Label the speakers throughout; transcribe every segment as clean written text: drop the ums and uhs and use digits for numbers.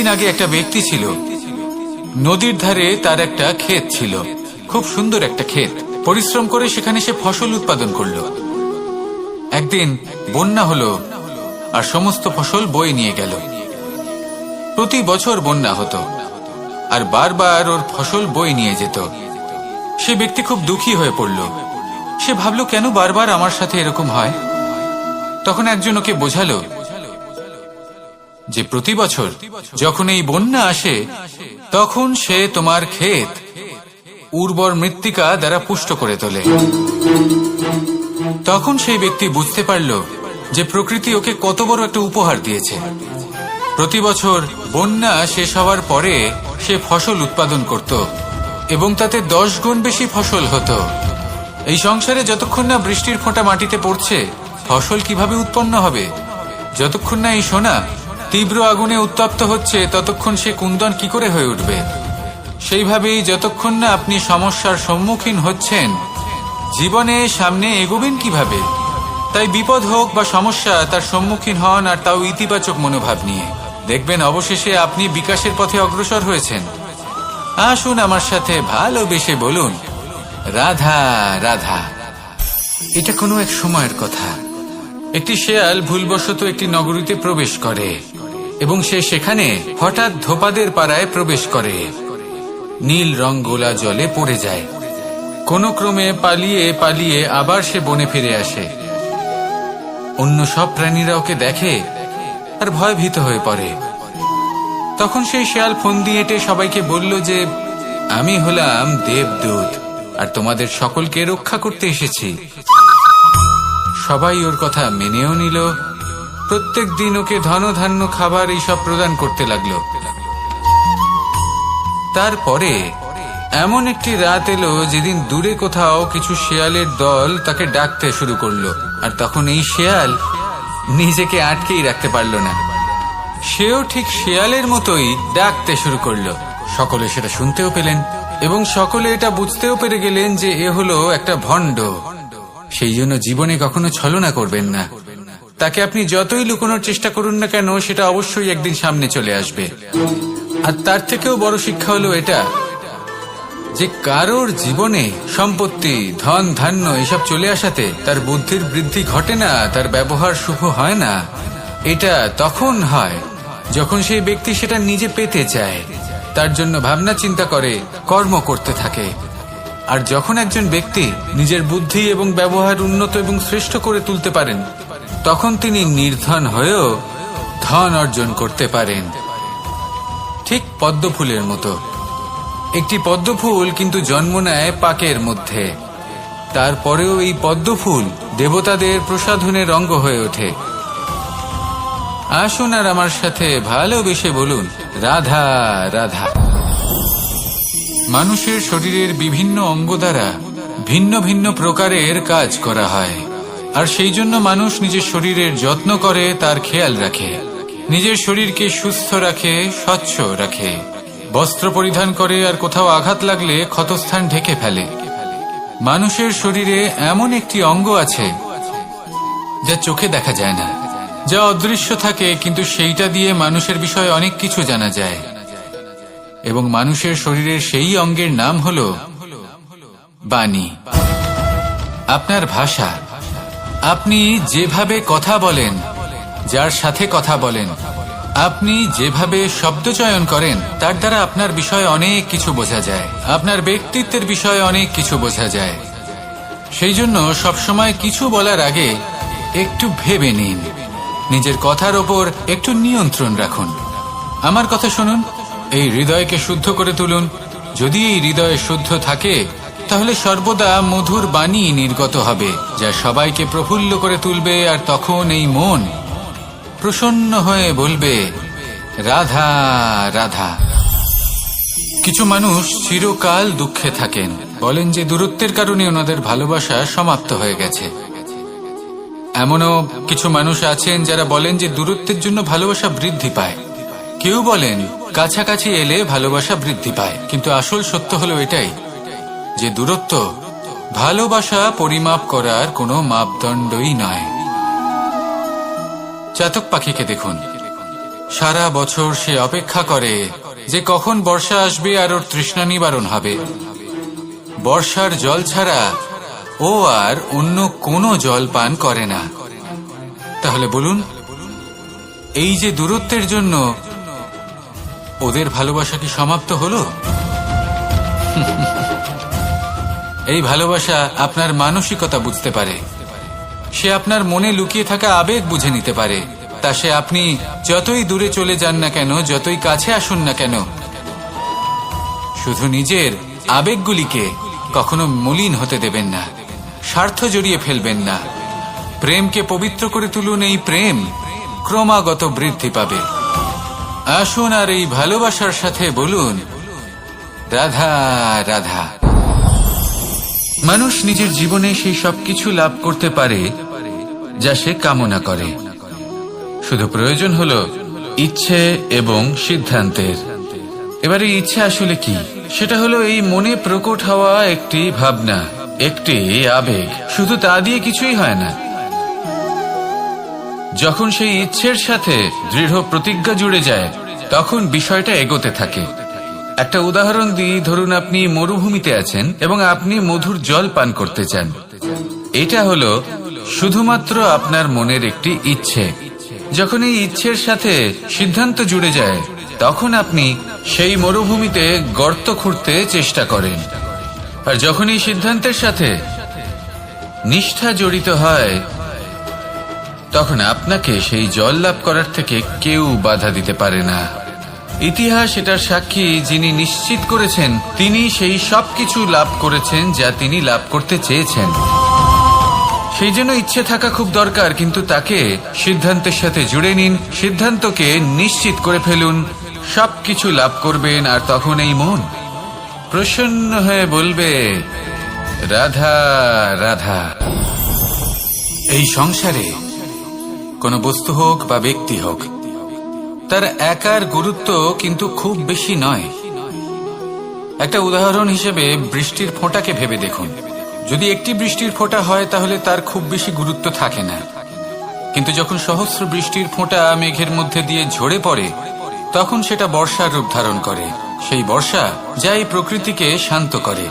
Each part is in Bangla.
Speaker 1: দিন আগে একটা ব্যক্তি ছিল, নদীর ধারে তার একটা ক্ষেত ছিল, খুব সুন্দর একটা ক্ষেত। পরিশ্রম করে সেখানে সে ফসল উৎপাদন করলো। একদিন বন্যা হলো আর সমস্ত ফসল বয়ে নিয়ে গেল। প্রতি বছর বন্যা হতো আর বারবার ওর ফসল বয়ে নিয়ে যেত। সে ব্যক্তি খুব দুঃখী হয়ে পড়ল। সে ভাবল, কেন বারবার আমার সাথে এরকম হয়? তখন একজন ওকে বোঝালো যে প্রতি বছর যখন এই বন্যা আসে তখন সে তোমার ক্ষেত উর্বর মৃত্তিকা দ্বারা পুষ্ট করে তোলে। তখন সেই ব্যক্তি বুঝতে পারল যে প্রকৃতি ওকে কত বড় একটা উপহার দিয়েছে। প্রতি বছর বন্যা শেষ হওয়ার পরে সে ফসল উৎপাদন করত এবং তাতে 10 গুণ বেশি ফসল হতো। এই সংসারে যতক্ষণ না বৃষ্টির ফোঁটা মাটিতে পড়ছে, ফসল কিভাবে উৎপন্ন হবে? যতক্ষণ না এই সোনা তীব্র আগুনে উত্তপ্ত হচ্ছে, ততক্ষণ সে কুন্দন কি করে হয়ে উঠবে? সেইভাবেই যতক্ষণ না আপনি সমস্যার সম্মুখীন হচ্ছেন, জীবনে সামনে এগোবেন কিভাবে? তাই বিপদ হোক বা সমস্যা, তার সম্মুখীন হন, আর তাও ইতিবাচক মনোভাব নিয়ে। দেখবেন অবশেষে আপনি বিকাশের পথে অগ্রসর হয়েছেন। আসুন আমার সাথে ভালোবেসে বলুন, রাধা রাধা। এটা কোনো এক সময়ের কথা। একটি শেয়াল ভুলবশত একটি নগরীতে প্রবেশ করে এবং সে সেখানে হঠাৎ ধোপাদের পাড়ায় প্রবেশ করে। নীল রং গোলা জলে পড়ে যায়। কোনো ক্রমে পালিয়ে পালিয়ে আবার সে বনে ফিরে আসে। অন্য সব প্রাণীরা ওকে দেখে আর ভয়ভীত হয়ে পড়ে। তখন সেই শেয়াল ফোন দিয়ে এটে সবাইকে বলল যে, আমি হলাম দেবদূত আর তোমাদের সকলকে রক্ষা করতে এসেছি। সবাই ওর কথা মেনেও নিল। প্রত্যেক দিন ওকে ধনধান্য খাবার এইসব প্রদান করতে লাগলো। তারপরে এমন একটি রাত এলো যেদিন দূরে কোথাও কিছু শেয়ালের দল তাকে ডাকতে শুরু করলো। আর তখন এই শেয়াল নিজেকে আটকেই রাখতে পারল না। সেও ঠিক শেয়ালের মতোই ডাকতে শুরু করলো। সকলে সেটা শুনতেও পেলেন এবং সকলে এটা বুঝতেও পেরে গেলেন যে এ হলো একটা ভণ্ড। সেই জন্য জীবনে কখনো ছলনা করবেন না। তাকে আপনি যতই লুকোনোর চেষ্টা করুন না কেন, সেটা অবশ্যই একদিন সামনে চলে আসবে। আর তার থেকেও বড় শিক্ষা হলো এটা যে কারোর জীবনে সম্পত্তি, ধন ধান্য এসব চলে আসাতে তার বুদ্ধির বৃদ্ধি ঘটে না, তার ব্যবহার শুভ হয় না। এটা তখন হয় যখন সেই ব্যক্তি সেটা নিজে পেতে চায়, তার জন্য ভাবনা চিন্তা করে, কর্ম করতে থাকে। আর যখন একজন ব্যক্তি নিজের বুদ্ধি এবং ব্যবহার উন্নত এবং শ্রেষ্ঠ করে তুলতে পারেন, তখন তিনি নির্ধন হয়েও ধন অর্জন করতে পারেন। ঠিক পদ্মফুলের মতো। একটি পদ্মফুল কিন্তু জন্ম নেয় পাকের মধ্যে। তারপরেও এই পদ্মফুল দেবতাদের প্রসাধনের অঙ্গ হয়ে ওঠে। আসুন আর আমার সাথে ভালোবেসে বলুন, রাধা রাধা। মানুষের শরীরের বিভিন্ন অঙ্গ দ্বারা ভিন্ন ভিন্ন প্রকারের কাজ করা হয়, আর সেই জন্য মানুষ নিজের শরীরের যত্ন করে, তার খেয়াল রাখে, নিজের শরীরকে সুস্থ রাখে, স্বচ্ছ রাখে, বস্ত্র পরিধান করে, আর কোথাও আঘাত লাগলে ক্ষতস্থান ঢেকে ফেলে। মানুষের শরীরে এমন একটি অঙ্গ আছে যা চোখে দেখা যায় না, যা অদৃশ্য থাকে, কিন্তু সেইটা দিয়ে মানুষের বিষয়ে অনেক কিছু জানা যায়। এবং মানুষের শরীরের সেই অঙ্গের নাম হলো বাণী। আপনার ভাষা। আপনি যেভাবে কথা বলেন, যার সাথে কথা বলেন, আপনি যেভাবে শব্দ চয়ন করেন, তার দ্বারা আপনার বিষয়ে অনেক কিছু বোঝা যায়, আপনার ব্যক্তিত্বের বিষয়ে অনেক কিছু বোঝা যায়। সেই জন্য সবসময় কিছু বলার আগে একটু ভেবে নিন, নিজের কথার ওপর একটু নিয়ন্ত্রণ রাখুন। আমার কথা শুনুন, এই হৃদয়কে শুদ্ধ করে তুলুন। যদি এই হৃদয় শুদ্ধ থাকে, তাহলে সর্বদা মধুর বাণী নির্গত হবে, যা সবাইকে প্রফুল্ল করে তুলবে। আর তখন এই মন প্রসন্ন হয়ে বলবে, রাধা রাধা। কিছু মানুষ চিরকাল দুঃখে থাকেন, বলেন যে দূরত্বের কারণে ওনাদের ভালোবাসা সমাপ্ত হয়ে গেছে। এমনও কিছু মানুষ আছেন যারা বলেন যে দূরত্বের জন্য ভালোবাসা বৃদ্ধি পায়। কেউ বলেন কাছাকাছি এলে ভালোবাসা বৃদ্ধি পায়। কিন্তু আসল সত্য হলো এটাই যে দূরত্ব ভালোবাসা পরিমাপ করার কোনো মাপদণ্ডই নয়। চাতক পাখিকে দেখুন, সারা বছর সে অপেক্ষা করে যে কখন বর্ষা আসবে আর ওর তৃষ্ণা নিবারণ হবে। বর্ষার জল ছাড়া ও আর অন্য কোনো জল পান করে না। তাহলে বলুন, এই যে দূরত্বের জন্য ওদের ভালোবাসা কি সমাপ্ত হলো? এই ভালোবাসা আপনার মানসিকতা বুঝতে পারে, সে আপনার মনে লুকিয়ে থাকা আবেগ বুঝে নিতে পারে। তা সে আপনি যতই দূরে চলে যান না কেন, যতই কাছে আসুন না কেন, শুধু নিজের আবেগগুলিকে কখনো মলিন হতে দেবেন না, স্বার্থ জড়িয়ে ফেলবেন না। প্রেমকে পবিত্র করে তুলুন, এই প্রেম ক্রমাগত বৃদ্ধি পাবে। আসুন আর এই ভালোবাসার সাথে বলুন, রাধা রাধা। মানুষ নিজের জীবনে সেই সবকিছু লাভ করতে পারে যা সে কামনা করে, শুধু প্রয়োজন হলো ইচ্ছে এবং সিদ্ধান্তের। এবারে ইচ্ছে আসলে কি? সেটা হলো এই মনে প্রকট হওয়া একটি ভাবনা, একটি আবেগ। শুধু তা দিয়ে কিছুই হয় না। যখন সেই ইচ্ছের সাথে দৃঢ় প্রতিজ্ঞা জুড়ে যায়, তখন বিষয়টা এগোতে থাকে। একটা উদাহরণ দিই, ধরুন আপনি মরুভূমিতে আছেন এবং আপনি মধুর জল পান করতে চান। এটা হলো শুধুমাত্র আপনার মনের একটি ইচ্ছে। যখন এই ইচ্ছের সাথে সিদ্ধান্ত জুড়ে যায়, তখন আপনি সেই মরুভূমিতে গর্ত খুঁড়তে চেষ্টা করেন। আর যখন এই সিদ্ধান্তের সাথে নিষ্ঠা জড়িত হয়, তখন আপনাকে সেই জল লাভ করার থেকে কেউ বাধা দিতে পারে না। ইতিহাস এটার সাক্ষী, যিনি নিশ্চিত করেছেন তিনি সেই সবকিছু লাভ করেছেন যা তিনি লাভ করতে চেয়েছেন। সেই জন্য ইচ্ছে থাকা খুব দরকার, কিন্তু তাকে সিদ্ধান্তের সাথে জুড়ে নিন, সিদ্ধান্তকে নিশ্চিত করে ফেলুন, সবকিছু লাভ করবেন। আর তখন এই মন প্রসন্ন হয়ে বলবে, রাধা রাধা। এই সংসারে কোনো বস্তু হোক বা ব্যক্তি হোক, তার একার গুরুত্ব কিন্তু খুব বেশি নয়। একটা উদাহরণ হিসেবে বৃষ্টির ফোঁটাকে ভেবে দেখুন। যদি একটি বৃষ্টির ফোঁটা হয় তাহলে তার খুব বেশি গুরুত্ব থাকে না, কিন্তু যখন সহস্র বৃষ্টির ফোঁটা মেঘের মধ্যে দিয়ে ঝরে পড়ে, তখন সেটা বর্ষার রূপ ধারণ করে। সেই বর্ষা যা এই প্রকৃতিকে শান্ত করে।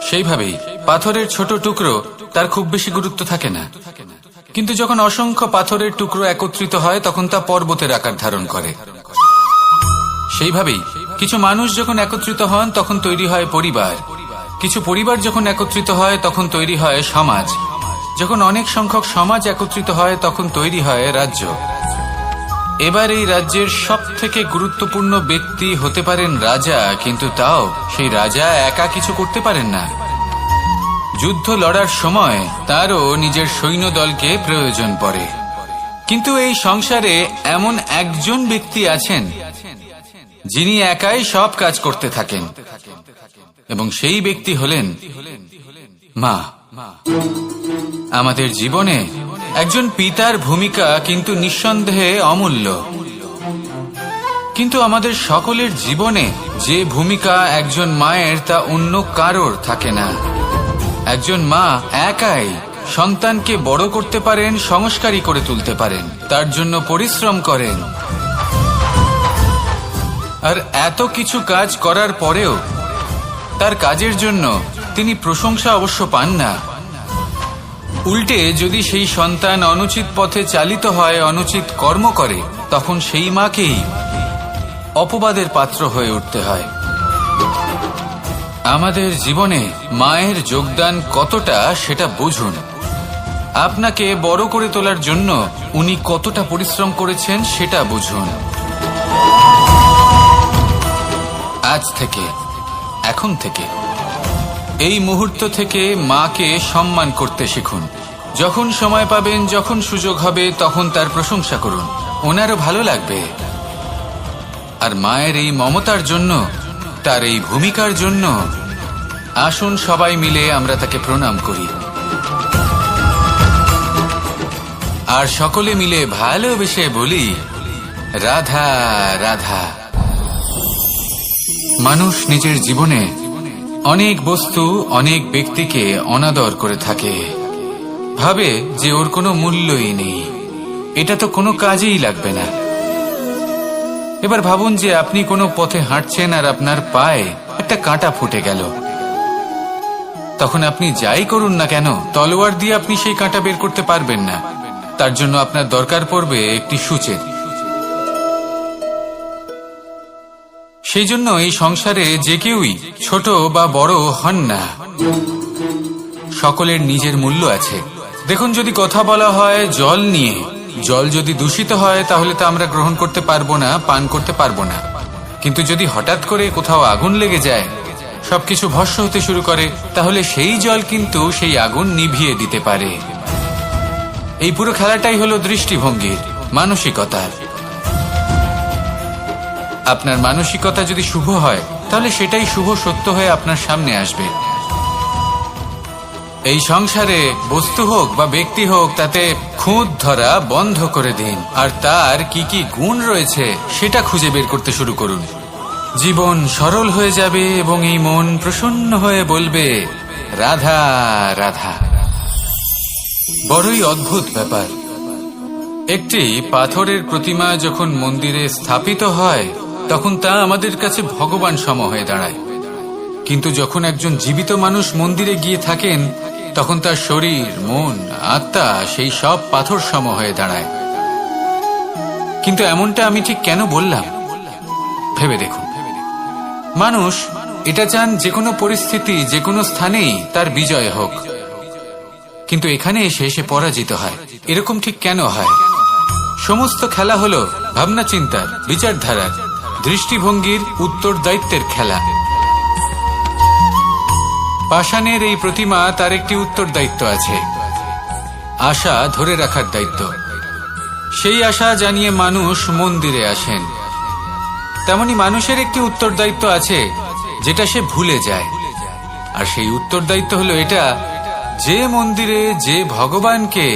Speaker 1: সেইভাবেই পাথরের ছোট টুকরো, তার খুব বেশি গুরুত্ব থাকে না, কিন্তু যখন অসংখ্য পাথরের টুকরো একত্রিত হয় তখন তা পর্বতের আকার ধারণ করে। সেইভাবেই কিছু মানুষ যখন একত্রিত হন তখন তৈরি হয় পরিবার, কিছু পরিবার যখন একত্রিত হয় তখন তৈরি হয় সমাজ, যখন অনেক সংখ্যক সমাজ একত্রিত হয় তখন তৈরি হয় রাজ্য। এবার এই রাজ্যের সব থেকে গুরুত্বপূর্ণ ব্যক্তি হতে পারেন রাজা, কিন্তু তাও সেই রাজা একা কিছু করতে পারেন না। যুদ্ধ লড়ার সময় তারও নিজের সৈন্যদলকে প্রয়োজন পড়ে। কিন্তু এই সংসারে এমন একজন ব্যক্তি আছেন যিনি একাই সব কাজ করতে থাকেন, এবং সেই ব্যক্তি হলেন মা। আমাদের জীবনে একজন পিতার ভূমিকা কিন্তু নিঃসন্দেহে অমূল্য, কিন্তু আমাদের সকলের জীবনে যে ভূমিকা একজন মায়ের তা অন্য কারোর থাকে না। একজন মা একাই সন্তানকে বড় করতে পারেন, সংস্কারী করে তুলতে পারেন, তার জন্য পরিশ্রম করেন। আর এত কিছু কাজ করার পরেও তার কাজের জন্য তিনি প্রশংসা অবশ্য পান না। উল্টে যদি সেই সন্তান অনুচিত পথে চালিত হয়, অনুচিত কর্ম করে, তখন সেই মাকেই অপবাদের পাত্র হয়ে উঠতে হয়। আমাদের জীবনে মায়ের যোগদান কতটা সেটা বুঝুন। আপনাকে বড় করে তোলার জন্য উনি কতটা পরিশ্রম করেছেন সেটা বুঝুন। আজ থেকে, এখন থেকে, এই মুহূর্ত থেকে মাকে সম্মান করতে শিখুন। যখন সময় পাবেন, যখন সুযোগ হবে, তখন তার প্রশংসা করুন, ওনারও ভালো লাগবে। আর মায়ের এই মমতার জন্য, তার এই ভূমিকার জন্য আসুন সবাই মিলে আমরা তাকে প্রণাম করি, আর সকলে মিলে ভালোবেসে বলি, রাধা রাধা। মানুষ নিজের জীবনে অনেক বস্তু, অনেক ব্যক্তিকে অনাদর করে থাকে, ভাবে যে ওর কোনো মূল্যই নেই, এটা তো কোনো কাজেই লাগবে না। এবার ভাবুন যে আপনি কোনো পথে হাঁটছেন আর আপনার পায়ে একটা কাঁটা ফুটে গেল। তখন আপনি যাই করুন না কেন, তলোয়ার দিয়ে আপনি সেই কাঁটা বের করতে পারবেন না। তার জন্য আপনার দরকার পড়বে একটি সূচের। সেই জন্য এই সংসারে যে কেউই ছোট বা বড় হন না, সকলের নিজের মূল্য আছে। দেখুন, যদি কথা বলা হয় জল নিয়ে, জল যদি দূষিত হয় তাহলে তা আমরা গ্রহণ করতে পারবো না, পান করতে পারবো না। কিন্তু যদি হঠাৎ করে কোথাও আগুন লেগে যায়, সবকিছু ভস্ম হতে শুরু করে, তাহলে সেই জল কিন্তু সেই আগুন নিভিয়ে দিতে পারে। এই পুরো খেলাটাই হলো দৃষ্টিভঙ্গির, মানসিকতার। আপনার মানসিকতা যদি শুভ হয় তাহলে সেটাই শুভ সত্য হয়ে আপনার সামনে আসবে। এই সংসারে বস্তু হোক বা ব্যক্তি হোক, তাতে খুঁত ধরা বন্ধ করে দিন, আর তার কি কি গুণ রয়েছে সেটা খুঁজে বের করতে শুরু করুন। জীবন সরল হয়ে যাবে এবং এই মন প্রসন্ন হয়ে বলবে, রাধা রাধা। বড়ই অদ্ভুত ব্যাপার। একটি পাথরের প্রতিমা যখন মন্দিরে স্থাপিত হয় তখন তা আমাদের কাছে ভগবান সম হয়ে দাঁড়ায়। কিন্তু যখন একজন জীবিত মানুষ মন্দিরে গিয়ে থাকেন তখন তার শরীর, মন, আত্মা সেই সব পাথর সম হয়ে দাঁড়ায়। কিন্তু এমনটা আমি ঠিক কেন বললাম ভেবে দেখুন। মানুষ এটা চান যে কোনো পরিস্থিতি, যে কোনো স্থানেই তার বিজয় হোক, কিন্তু এখানে এসে সে পরাজিত হয়। এরকম ঠিক কেন হয়? সমস্ত খেলা হলো ভাবনা চিন্তার, বিচারধারার, দৃষ্টিভঙ্গির, উত্তরদায়িত্বের খেলা। পাষাণের এই প্রতিমা, তার একটি উত্তরদায়িত্ব আছে, আশা ধরে রাখার দায়িত্ব। সেই আশা জানিয়ে মানুষ মন্দিরে আসেন। তেমনি মানুষের একটি উত্তরদায়িত্ব আছে যেটা সে ভুলে যায়, আর সেই উত্তরদায়িত্ব হলো এটা, যে মন্দিরে যে ভগবানকে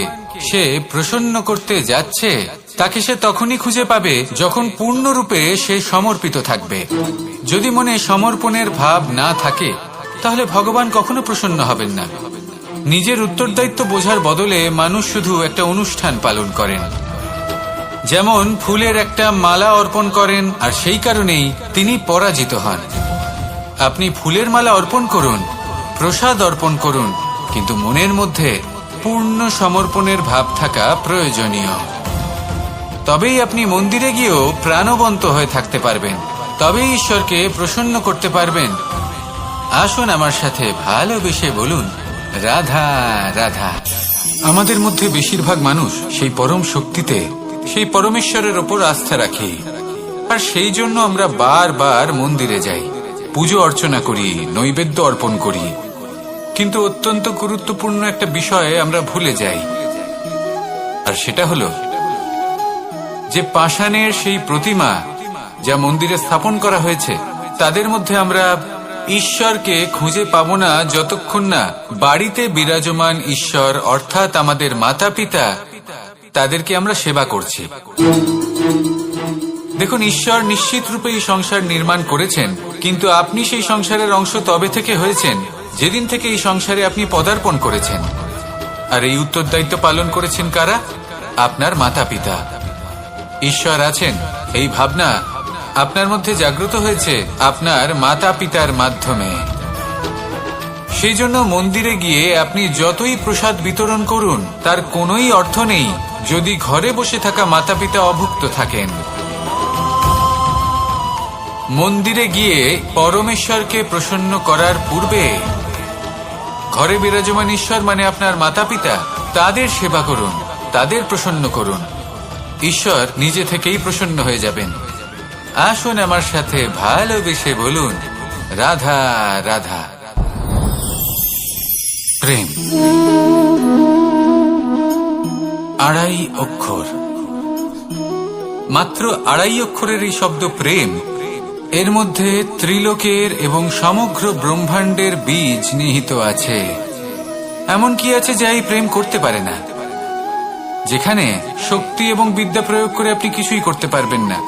Speaker 1: সে প্রসন্ন করতে যাচ্ছে তাকে সে তখনই খুঁজে পাবে যখন পূর্ণরূপে সে সমর্পিত থাকবে। যদি মনে সমর্পণের ভাব না থাকে তাহলে ভগবান কখনো প্রসন্ন হবেন না। নিজের উত্তরদায়িত্ব বোঝার বদলে মানুষ শুধু একটা অনুষ্ঠান পালন করেন। যেমন ফুলের একটা মালা অর্পণ করেন, আর সেই কারণেই তিনি পরাজিত হন। আপনি ফুলের মালা অর্পণ করুন, প্রসাদ অর্পণ করুন, কিন্তু মনের মধ্যে পূর্ণ সমর্পণের ভাব থাকা প্রয়োজনীয়। তবেই আপনি মন্দিরে গিয়েও প্রাণবন্ত হয়ে থাকতে পারবেন, তবেই ঈশ্বরকে প্রসন্ন করতে পারবেন। আসুন আমার সাথে ভালোবেসে বলুন, রাধা রাধা। আমাদের মধ্যে বেশিরভাগ মানুষ সেই পরম শক্তিতে, সেই পরমেশ্বরের ওপর আস্থা রাখি, আর সেই জন্য আমরা বারবার মন্দিরে যাই, পুজো অর্চনা করি, নৈবেদ্য অর্পণ করি। কিন্তু অত্যন্ত গুরুত্বপূর্ণ একটা বিষয়ে আমরা ভুলে যাই, আর সেটা হলো যে পাষাণের সেই প্রতিমা যা মন্দিরে স্থাপন করা হয়েছে, তাদের মধ্যে আমরা ঈশ্বরকে খুঁজে পাবো না যতক্ষণ না বাড়িতে বিরাজমান ঈশ্বর, অর্থাৎ আমাদের মাতা পিতা, তাদেরকে আমরা সেবা করছি। দেখুন, ঈশ্বর নিশ্চিত রূপে এই সংসার নির্মাণ করেছেন, কিন্তু আপনি সেই সংসারের অংশ তবে থেকে হয়েছেন যেদিন থেকে এই সংসারে আপনি পদার্পণ করেছেন। আর এই উত্তরদায়িত্ব পালন করেছেন কারা? আপনার মাতা পিতা। ঈশ্বর আছেন, এই ভাবনা আপনার মধ্যে জাগ্রত হয়েছে আপনার মাতা পিতার মাধ্যমে। সেই জন্য মন্দিরে গিয়ে আপনি যতই প্রসাদ বিতরণ করুন তার কোনোই অর্থ নেই যদি ঘরে বসে থাকা মাতা পিতা অভুক্ত থাকেন। মন্দিরে গিয়ে পরমেশ্বরকে প্রসন্ন করার পূর্বে ঘরে বিরাজমান ঈশ্বর মানে আপনার মাতা পিতা, তাদের সেবা করুন, তাদের প্রসন্ন করুন। ঈশ্বর নিজে থেকেই প্রসন্ন হয়ে যাবেন। আসুন আমার সাথে ভালোবেসে বলুন, রাধা রাধা। প্রেম আড়াই অক্ষর, মাত্র আড়াই অক্ষরের এই শব্দ প্রেম, এর মধ্যে ত্রিলোকের এবং সমগ্র ব্রহ্মাণ্ডের বীজ নিহিত আছে। এমন কি আছে যা এই প্রেম করতে পারে না? যেখানে শক্তি এবং বিদ্যা প্রয়োগ করে আপনি কিছুই করতে পারবেন না,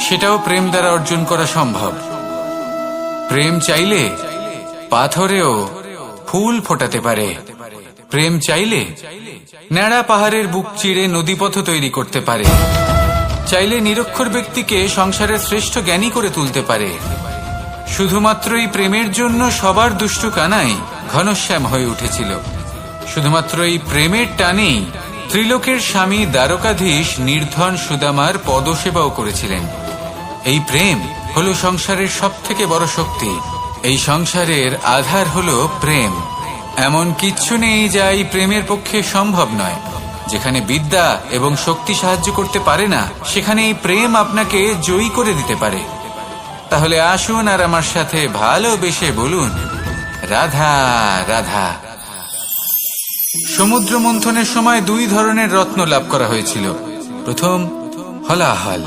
Speaker 1: সেটাও প্রেম দ্বারা অর্জন করা সম্ভব। প্রেম চাইলে পাথরেও ফুল ফোটাতে পারে। প্রেম চাইলে ন্যাড়া পাহাড়ের বুক চিরে নদীপথ তৈরি করতে পারে। চাইলে নিরক্ষর ব্যক্তিকে সংসারের শ্রেষ্ঠ জ্ঞানী করে তুলতে পারে। শুধুমাত্র এই প্রেমের জন্য সবার দুষ্টু কানাই ঘনশ্যাম হয়ে উঠেছিল। শুধুমাত্র এই প্রেমের টানেই ত্রিলোকের স্বামী দ্বারকাধীশ নির্ধন সুদামার পদসেবাও করেছিলেন। এই প্রেম হলো সংসারের সবথেকে বড় শক্তি। এই সংসারের আধার হলো প্রেম। এমন কিচ্ছু নেই যা এই প্রেমের পক্ষে সম্ভব নয়। যেখানে বিদ্যা এবং শক্তি সাহায্য করতে পারে না, সেখানে এই প্রেম আপনাকে জয়ী করে দিতে পারে। তাহলে আসুন আর আমার সাথে ভালোবেসে বলুন, রাধা রাধা। সমুদ্র মন্থনের সময় দুই ধরনের রত্ন লাভ করা হয়েছিল। প্রথম হলাহল,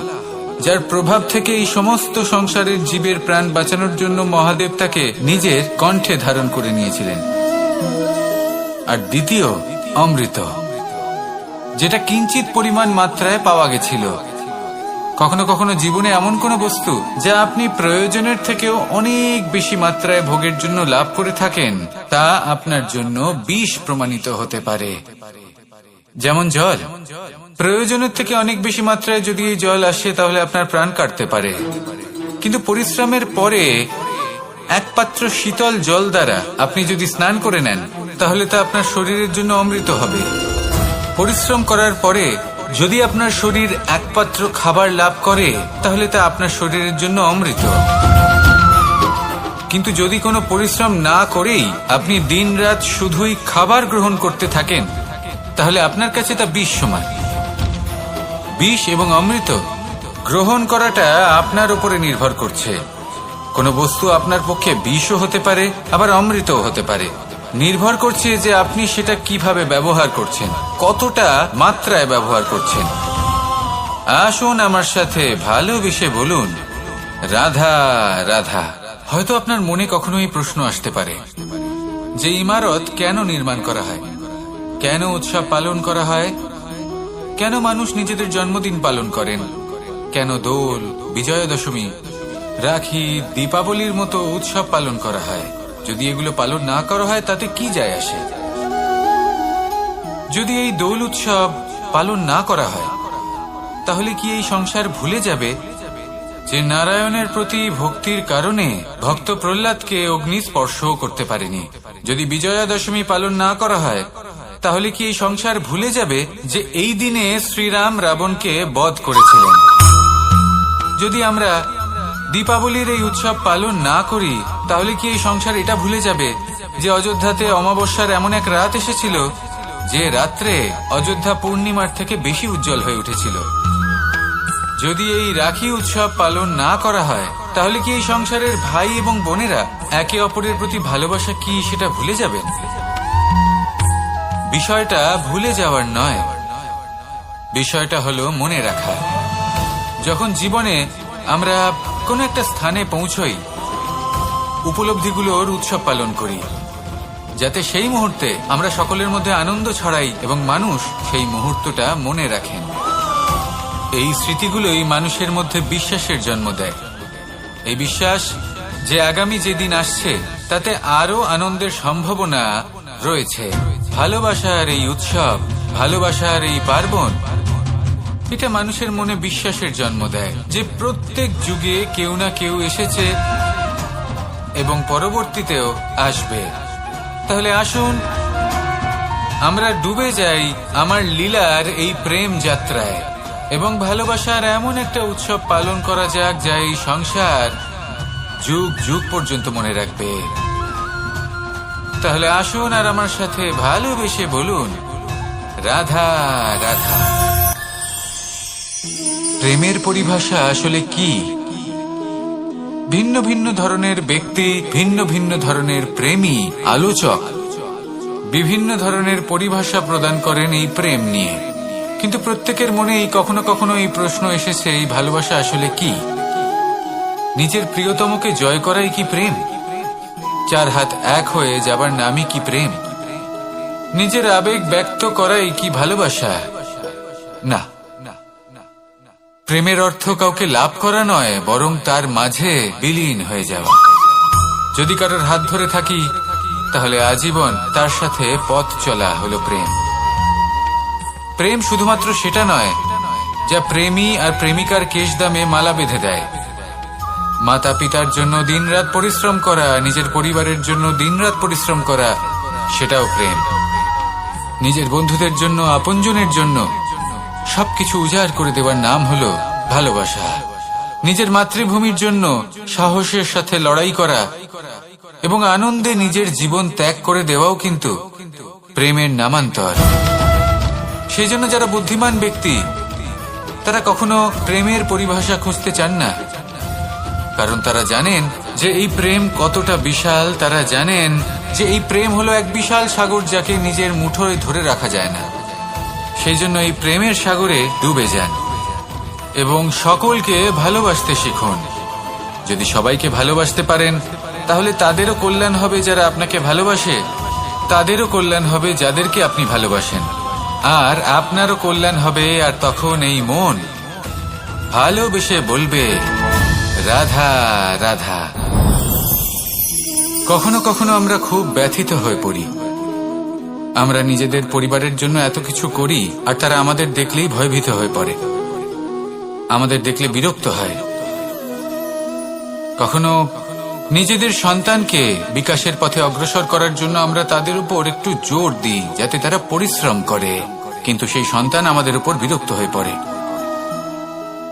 Speaker 1: যার প্রভাব থেকে এই সমস্ত সংসারের জীবের প্রাণ বাঁচানোর জন্য মহাদেব তাকে নিজের কণ্ঠে ধারণ করে নিয়েছিলেন। আর দ্বিতীয় অমৃত, যেটা কিঞ্চিত পরিমাণ মাত্রায় পাওয়া গেছিল। কখনো কখনো জীবনে এমন কোনো বস্তু যা আপনি প্রয়োজনের থেকেও অনেক বেশি মাত্রায় ভোগের জন্য লাভ করে থাকেন, তা আপনার জন্য বিষ প্রমাণিত হতে পারে। যেমন জল, প্রয়োজনের থেকে অনেক বেশি মাত্রায় যদি এই জল আসে তাহলে আপনার প্রাণ কাটতে পারে। কিন্তু পরিশ্রমের পরে এক পাত্র শীতল জল দ্বারা আপনি যদি স্নান করে নেন, তাহলে তা আপনার শরীরের জন্য অমৃত হবে। পরিশ্রম করার পরে যদি আপনার শরীর এক পাত্র খাবার লাভ করে, তাহলে তা আপনার শরীরের জন্য অমৃত। কিন্তু যদি কোনো পরিশ্রম না করেই আপনি দিনরাত শুধুই খাবার গ্রহণ করতে থাকেন, তাহলে আপনার কাছে তা বিষ সমান। বিষ এবং অমৃত গ্রহণ করাটা আপনার উপরে নির্ভর করছে। কোনো বস্তু আপনার পক্ষে বিষও হতে পারে, আবার অমৃতও হতে পারে। নির্ভর করছে যে আপনি সেটা কিভাবে ব্যবহার করছেন, কতটা মাত্রায় ব্যবহার করছেন। আসুন আমার সাথে ভালোবেসে বলুন, রাধা রাধা। হয়তো আপনার মনে কখনো এই প্রশ্ন আসতে পারে যে ইমারত কেন নির্মাণ করা হয়, কেন উৎসব পালন করা হয়, কেন মানুষ নিজেদের জন্মদিন পালন করেন, কেন দোল, বিজয়া দশমী, রাখি, দীপাবলির মতো উৎসব পালন করা হয়। যদি এগুলো পালন না করা হয় তাতে কি যায় আসে? যদি এই দোল উৎসব পালন না করা হয়, তাহলে কি এই সংসার ভুলে যাবে যে নারায়ণের প্রতি ভক্তির কারণে ভক্ত প্রহ্লাদকে অগ্নি স্পর্শও করতে পারেনি? যদি বিজয়া দশমী পালন না করা হয়, তাহলে কি এই সংসার ভুলে যাবে যে এই দিনে শ্রীরাম রাবণকে বধ করেছিলেন? যদি আমরা দীপাবলির এই উৎসব পালন না করি, তাহলে কি এই সংসার এটা ভুলে যাবে যে অযোধ্যাতে অমাবস্যার এমন এক রাত এসেছিল যে রাত্রে অযোধ্যা পূর্ণিমার থেকে বেশি উজ্জ্বল হয়ে উঠেছিল? যদি এই রাখি উৎসব পালন না করা হয়, তাহলে কি এই সংসারের ভাই এবং বোনেরা একে অপরের প্রতি ভালোবাসা কি সেটা ভুলে যাবেন? বিষয়টা ভুলে যাওয়ার নয়, বিষয়টা হলো মনে রাখা। যখন জীবনে আমরা কোনো একটা স্থানে পৌঁছই, উপলব্ধিগুলোর উৎসব পালন করি, যাতে সেই মুহূর্তে আমরা সকলের মধ্যে আনন্দ ছড়াই এবং মানুষ সেই মুহূর্তটা মনে রাখেন। এই স্মৃতিগুলোই মানুষের মধ্যে বিশ্বাসের জন্ম দেয়। এই বিশ্বাস যে আগামী যেদিন আসছে তাতে আরো আনন্দের সম্ভাবনা রয়েছে। ভালোবাসার এই উৎসব, ভালোবাসার এই পার্বণ, এটা মানুষের মনে বিশ্বাসের জন্ম দেয় যে প্রত্যেক যুগে কেউ না কেউ এসেছে এবং পরবর্তীতেও আসবে। তাহলে আসুন আমরা ডুবে যাই আমার লীলার এই প্রেম যাত্রায় এবং ভালোবাসার এমন একটা উৎসব পালন করা যাক যা এই সংসার যুগ যুগ পর্যন্ত মনে রাখবে। তাহলে আসুন আর আমার সাথে ভালোবেসে বলুন, রাধা রাধা। প্রেমের পরিভাষা আসলে কি? ভিন্ন ভিন্ন ধরনের ব্যক্তি, ভিন্ন ভিন্ন ধরনের প্রেমী আলোচক বিভিন্ন ধরনের পরিভাষা প্রদান করেন এই প্রেম নিয়ে। কিন্তু প্রত্যেকের মনেই কখনো কখনো এই প্রশ্ন এসেছে, এই ভালোবাসা আসলে কি? নিজের প্রিয়তমকে জয় করাই কি প্রেম? চার হাত এক হয়ে যাবার নামই কি প্রেম? নিজের আবেগ ব্যক্ত করাই কি ভালোবাসা? না, প্রেমের অর্থ কাউকে লাভ করা নয়, বরং তার মাঝে বিলীন হয়ে যাওয়া। যদি কারোর হাত ধরে থাকি, তাহলে আজীবন তার সাথে পথ চলা হলো প্রেম। প্রেম শুধুমাত্র সেটা নয় যা প্রেমী আর প্রেমিকার কেশ দামে মালা বেঁধে দেয়। মাতা পিতার জন্য দিনরাত পরিশ্রম করা, নিজের পরিবারের জন্য দিনরাত পরিশ্রম করা, সেটাও প্রেম। নিজের বন্ধুদের জন্য, আপনজনের জন্য সবকিছু উজাড় করে দেওয়ার নাম হলো ভালোবাসা। নিজের মাতৃভূমির জন্য সাহসের সাথে লড়াই করা এবং আনন্দে নিজের জীবন ত্যাগ করে দেওয়াও কিন্তু প্রেমের নামান্তর। সেই জন্য যারা বুদ্ধিমান ব্যক্তি তারা কখনো প্রেমের পরিভাষা খুঁজতে চান না, কারণ তারা জানেন যে এই প্রেম কতটা বিশাল। তারা জানেন যে এই প্রেম হলো এক বিশাল সাগর, যাকে নিজের মুঠোয় ধরে রাখা যায় না। সেই জন্য এই প্রেমের সাগরে ডুবে যান এবং সকলকে ভালোবাসতে শিখুন। যদি সবাইকে ভালোবাসতে পারেন তাহলে তাদেরও কল্যাণ হবে যারা আপনাকে ভালোবাসে, তাদেরও কল্যাণ হবে যাদেরকে আপনি ভালোবাসেন, আর আপনারও কল্যাণ হবে। আর তখন এই মন ভালোবেসে বলবে রাধা রাধা। কখনো কখনো আমরা খুব ব্যথিত হয়ে পড়ি। আমরা নিজেদের পরিবারের জন্য এত কিছু করি আর তারা আমাদের দেখলেই ভয়ভীত হয়ে পড়ে, আমাদের দেখলে বিরক্ত হয়। কখনো নিজেদের সন্তানকে বিকাশের পথে অগ্রসর করার জন্য আমরা তাদের উপর একটু জোর দিই যাতে তারা পরিশ্রম করে, কিন্তু সেই সন্তান আমাদের উপর বিরক্ত হয়ে পড়ে।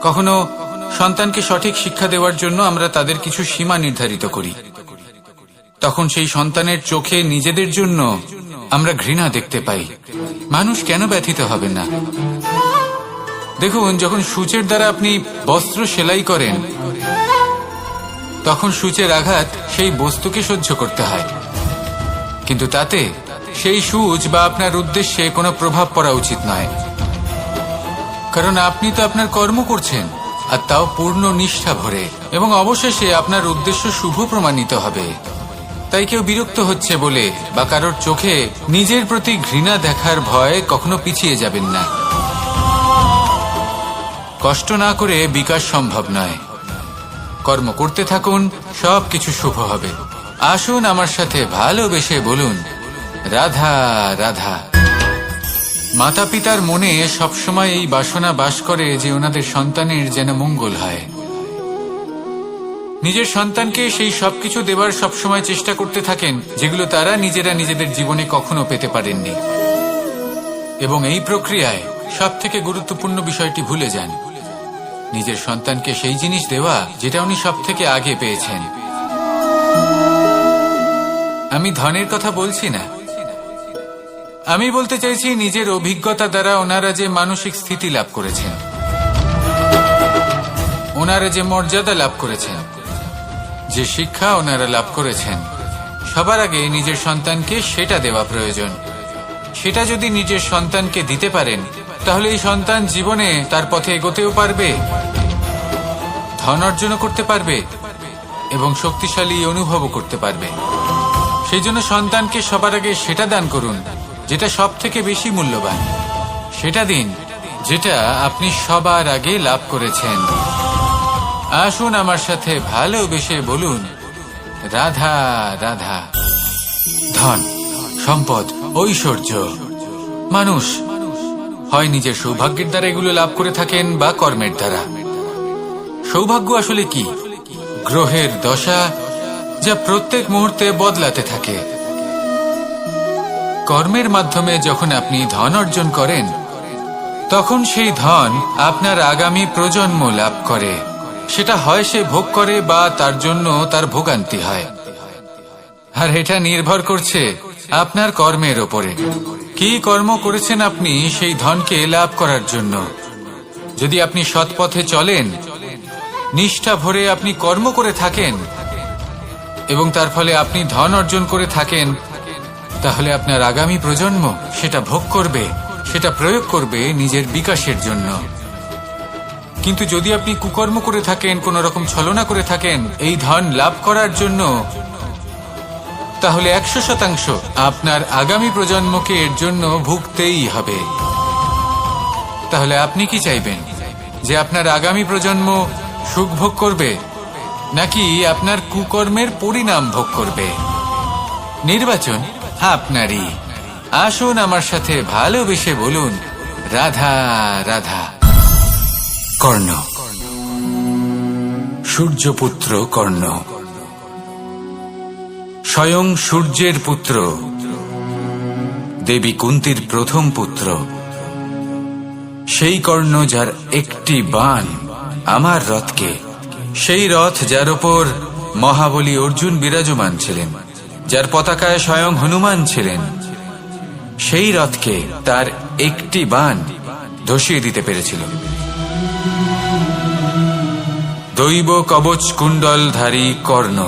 Speaker 1: কখনো সন্তানকে সঠিক শিক্ষা দেওয়ার জন্য আমরা তাদের কিছু সীমা নির্ধারিত করি, তখন সেই সন্তানের চোখে নিজেদের জন্য আমরা ঘৃণা দেখতে পাই। মানুষ কেন ব্যথিত হবে না? দেখুন, যখন সূচের দ্বারা আপনি বস্ত্র সেলাই করেন তখন সূচের আঘাত সেই বস্তুকে সহ্য করতে হয়, কিন্তু তাতে সেই সূচ বা আপনার উদ্দেশ্যে কোনো প্রভাব পড়া উচিত নয়, কারণ আপনি তো আপনার কর্ম করছেন, আর তাও পূর্ণ নিষ্ঠা ভরে, এবং অবশেষে আপনার উদ্দেশ্য শুভ প্রমাণিত হবে। তাই কেউ বিরক্ত হচ্ছে বলে বা কারোর চোখে নিজের প্রতি ঘৃণা দেখার ভয় কখনো পিছিয়ে যাবেন না। কষ্ট না করে বিকাশ সম্ভব নয়। কর্ম করতে থাকুন, সবকিছু শুভ হবে। আসুন আমার সাথে ভালোবেসে বলুন রাধা রাধা। মাতা পিতার মনে সবসময় এই বাসনা বাস করে যে ওনাদের সন্তানের যেন মঙ্গল হয়। নিজের সন্তানকে সেই সবকিছু দেবার সবসময় চেষ্টা করতে থাকেন যেগুলো তারা নিজেরা নিজেদের জীবনে কখনো পেতে পারেননি, এবং এই প্রক্রিয়ায় সবথেকে গুরুত্বপূর্ণ বিষয়টি ভুলে যান, নিজের সন্তানকে সেই জিনিস দেওয়া যেটা উনি সবথেকে আগে পেয়েছেন। আমি ধনের কথা বলছি না, আমি বলতে চাইছি নিজের অভিজ্ঞতা দ্বারা ওনারা যে মানসিক স্থিতি লাভ করেছেন, ওনারা যে মর্যাদা লাভ করেছেন, যে শিক্ষা ওনারা লাভ করেছেন, সবার আগে নিজের সন্তানকে সেটা দেওয়া প্রয়োজন। সেটা যদি নিজের সন্তানকে দিতে পারেন তাহলে এই সন্তান জীবনে তার পথে এগোতেও পারবে, ধন অর্জন করতে পারবে এবং শক্তিশালী অনুভবও করতে পারবে। সেই জন্য সন্তানকে সবার আগে সেটা দান করুন যেটা সব থেকে বেশি মূল্যবান। সেটা দিন যেটা আপনি সবার আগে লাভ করেছেন। আসুন আমার সাথে ভালোবেসে বলুন রাধা রাধা। ধন, সম্পদ, ঐশ্বর্য, মানুষ হয় নিজের সৌভাগ্যের দ্বারা এগুলো লাভ করে থাকেন বা কর্মের দ্বারা। সৌভাগ্য আসলে কি? গ্রহের দশা যা প্রত্যেক মুহূর্তে বদলাতে থাকে। কর্মের মাধ্যমে যখন আপনি ধন অর্জন করেন তখন সেই ধন আপনার আগামী প্রজন্ম লাভ করে। সেটা হয় সে ভোগ করে বা তার জন্য তার ভোগান্তি হয়, আর এটা নির্ভর করছে আপনার কর্মের ওপরে। কি কর্ম করেছেন আপনি সেই ধনকে লাভ করার জন্য? যদি আপনি সৎ পথে চলেন, নিষ্ঠা ভরে আপনি কর্ম করে থাকেন এবং তার ফলে আপনি ধন অর্জন করে থাকেন, তাহলে আপনার আগামী প্রজন্ম সেটা ভোগ করবে, সেটা প্রয়োগ করবে নিজের বিকাশের জন্য। কিন্তু যদি আপনি কুকর্ম করে থাকেন, কোন রকম ছলনা করে থাকেন এই ধন লাভ করার জন্য, তাহলে 100% আপনার আগামী প্রজন্মকে এর জন্য ভুগতেই হবে। তাহলে আপনি কি চাইবেন? যে আপনার আগামী প্রজন্ম সুখ ভোগ করবে নাকি আপনার কুকর্মের পরিণাম ভোগ করবে? নির্বাচন আপনারই। আসুন আমার সাথে ভালোবেসে বলুন রাধা রাধা। কর্ণ, সূর্যপুত্র কর্ণ, স্বয়ং সূর্যের পুত্র, দেবী কুন্তির প্রথম পুত্র। সেই কর্ণ যার একটি বাণ আমার রথকে, সেই রথ যার ওপর মহাবলী অর্জুন বিরাজমান ছিলেন, যার পতাকায় স্বয়ং হনুমান ছিলেন, সেই রথকে তার একটি বাণ ধসিয়ে দিতে পেরেছিল। দৈব কবচ কুণ্ডলধারী কর্ণ,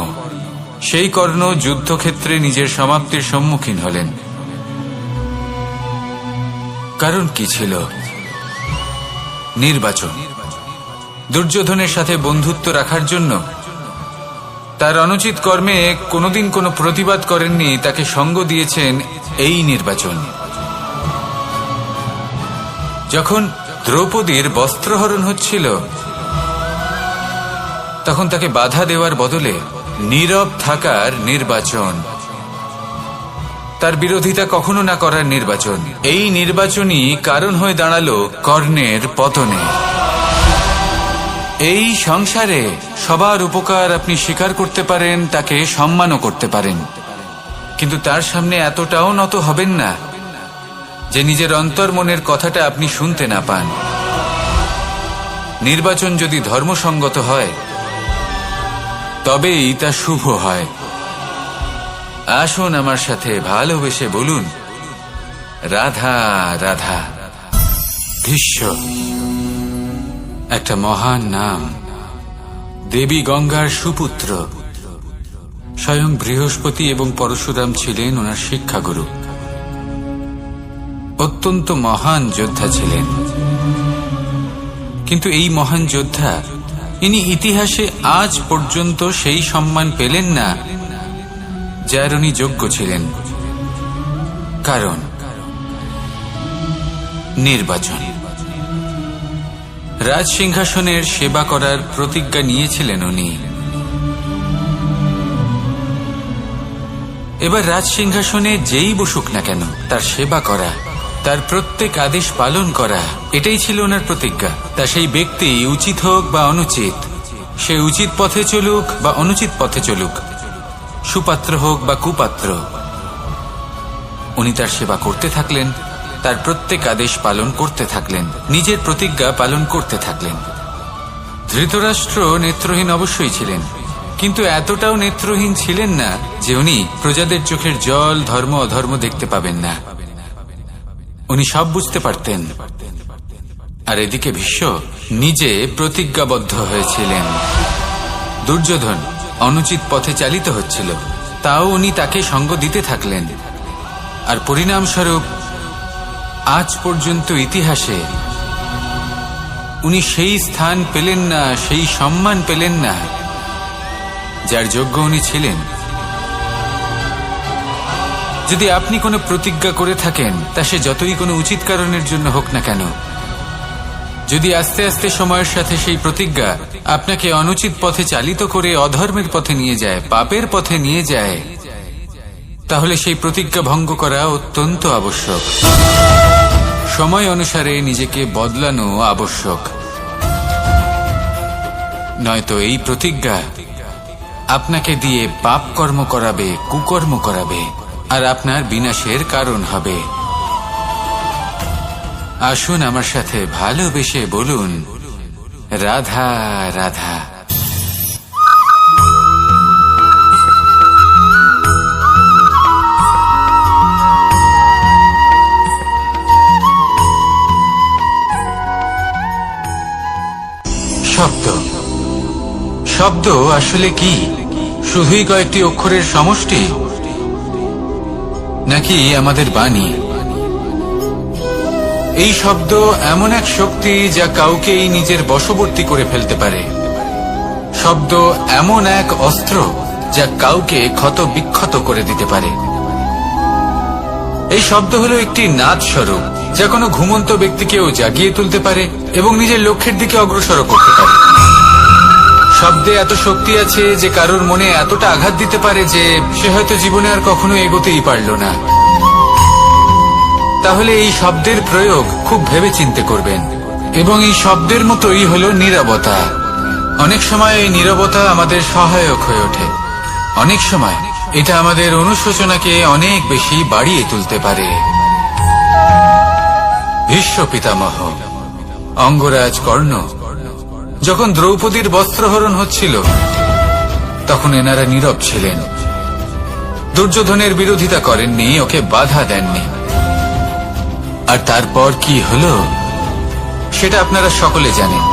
Speaker 1: সেই কর্ণ যুদ্ধক্ষেত্রে নিজের সমাপ্তির সম্মুখীন হলেন। কারণ কি ছিল? নির্বাচন। দুর্যোধনের সাথে বন্ধুত্ব রাখার জন্য তার অনুচিত কর্মে কোনোদিন কোনো প্রতিবাদ করেননি, তাকে সঙ্গ দিয়েছেন এই নির্বাচন। যখন দ্রৌপদীর বস্ত্রহরণ হচ্ছিল, তখন তাকে বাধা দেওয়ার বদলে নীরব থাকার নির্বাচন, তার বিরোধিতা কখনো না করার নির্বাচন, এই নির্বাচনই কারণ হয়ে দাঁড়ালো কর্ণের পতনে। এই সংসারে সবার উপকার আপনি স্বীকার করতে পারেন, তাকে সম্মানও করতে পারেন, কিন্তু তার সামনে এতটাও নত হবেন না যে নিজের অন্তর মনের কথাটা আপনি শুনতে না পান। নির্বাচন যদি ধর্মসঙ্গত হয় তবেই তা শুভ হয়। আসুন আমার সাথে ভালোবেসে বলুন, রাধা রাধা। ভীষ্ম একটা মহান নাম, দেবী গঙ্গার সুপুত্র। স্বয়ং বৃহস্পতি এবং পরশুরাম ছিলেন ওনার শিক্ষাগুরু। অত্যন্ত মহান যোদ্ধা ছিলেন, কিন্তু এই মহান যোদ্ধা ইনি ইতিহাসে আজ পর্যন্ত সেই সম্মান পেলেন না যার উনি যোগ্য ছিলেন। কারণ নির্বাচন। রাজ সিংহাসনের সেবা করার প্রতিজ্ঞা নিয়েছিলেন উনি। এবার রাজ সিংহাসনে যেই বসুক না কেন তার সেবা করা, তার প্রত্যেক আদেশ পালন করা, এটাই ছিল ওনার প্রতিজ্ঞা। তা সেই ব্যক্তি উচিত হোক বা অনুচিত, সে উচিত পথে চলুক বা অনুচিত পথে চলুক, সুপাত্র হোক বা কুপাত্র, উনি তার সেবা করতে থাকলেন, তার প্রত্যেক আদেশ পালন করতে থাকলেন, নিজের প্রতিজ্ঞা পালন করতে থাকলেন। ধৃতরাষ্ট্র নেত্রহীন অবশ্যই ছিলেন, কিন্তু এতটাও নেত্রহীন ছিলেন না যে উনি প্রজাদের চোখের জল, ধর্ম অধর্ম দেখতে পাবেন না। উনি সব বুঝতে পারতেন। আর এদিকে ভীষ্ম নিজে প্রতিজ্ঞাবদ্ধ হয়েছিলেন। দুর্যোধন অনুচিত পথে চালিত হচ্ছিল, তাও উনি তাকে সঙ্গ দিতে থাকলেন। আর পরিণামস্বরূপ আজ পর্যন্ত ইতিহাসে উনি সেই স্থান পেলেন না, সেই সম্মান পেলেন না যার যোগ্য উনি ছিলেন। যদি আপনি কোনো প্রতিজ্ঞা করে থাকেন, তা সে যতই কোনো উচিত কারণের জন্য হোক না কেন, যদি আস্তে আস্তে সময়ের সাথে সেই প্রতিজ্ঞা আপনাকে অনুচিত পথে চালিত করে অধর্মের পথে নিয়ে যায়, পাপের পথে নিয়ে যায়, তাহলে সেই প্রতিজ্ঞা ভঙ্গ করা অত্যন্ত আবশ্যক। সময় অনুসারে নিজেকে বদলানো আবশ্যক, নয়তো এই প্রতিজ্ঞা আপনাকে দিয়ে পাপ কর্ম করাবে, কুকর্ম করাবে, আর আপনার বিনাশের কারণ হবে। আসুন আমার সাথে ভালোবেসে বলুন, রাধা রাধা। শব্দ। শব্দ আসলে কি? শুধুই কয়েকটি অক্ষরের সমষ্টি, নাকি আমাদের বাণী? এই শব্দ এমন এক শক্তি যা কাউকেই নিজের বশবর্তী করে ফেলতে পারে। শব্দ এমন এক অস্ত্র যা কাউকে ক্ষত বিক্ষত করে দিতে পারে। এই শব্দ হলো একটি নাদ স্বরূপ, যা কোনো ঘুমন্ত ব্যক্তিকেও জাগিয়ে তুলতে পারে এবং নিজের লক্ষ্যের দিকে অগ্রসর করতে পারে। শব্দে এত শক্তি আছে যে কারোর মনে এতটা আঘাত দিতে পারে যে সে হয়তো জীবনে আর কখনো এগোতেই পারল না। তাহলে এই শব্দের প্রয়োগ খুব ভেবে চিন্তে করবেন। এবং এই শব্দের মতোই হলো নীরবতা। অনেক সময় এই নীরবতা আমাদের সহায়ক হয়ে ওঠে, অনেক সময় এটা আমাদের অনুশোচনাকে অনেক বেশি বাড়িয়ে তুলতে পারে। ভীষ্ম পিতামহ, অঙ্গরাজ কর্ণ যখন দ্রৌপদীর বস্ত্রহরণ হচ্ছিল তখন এনারা নীরব ছিলেন, দুর্যোধনের বিরোধিতা করেননি, ওকে বাধা দেননি। আর তারপর কি হলো সেটা আপনারা সকলে জানেন।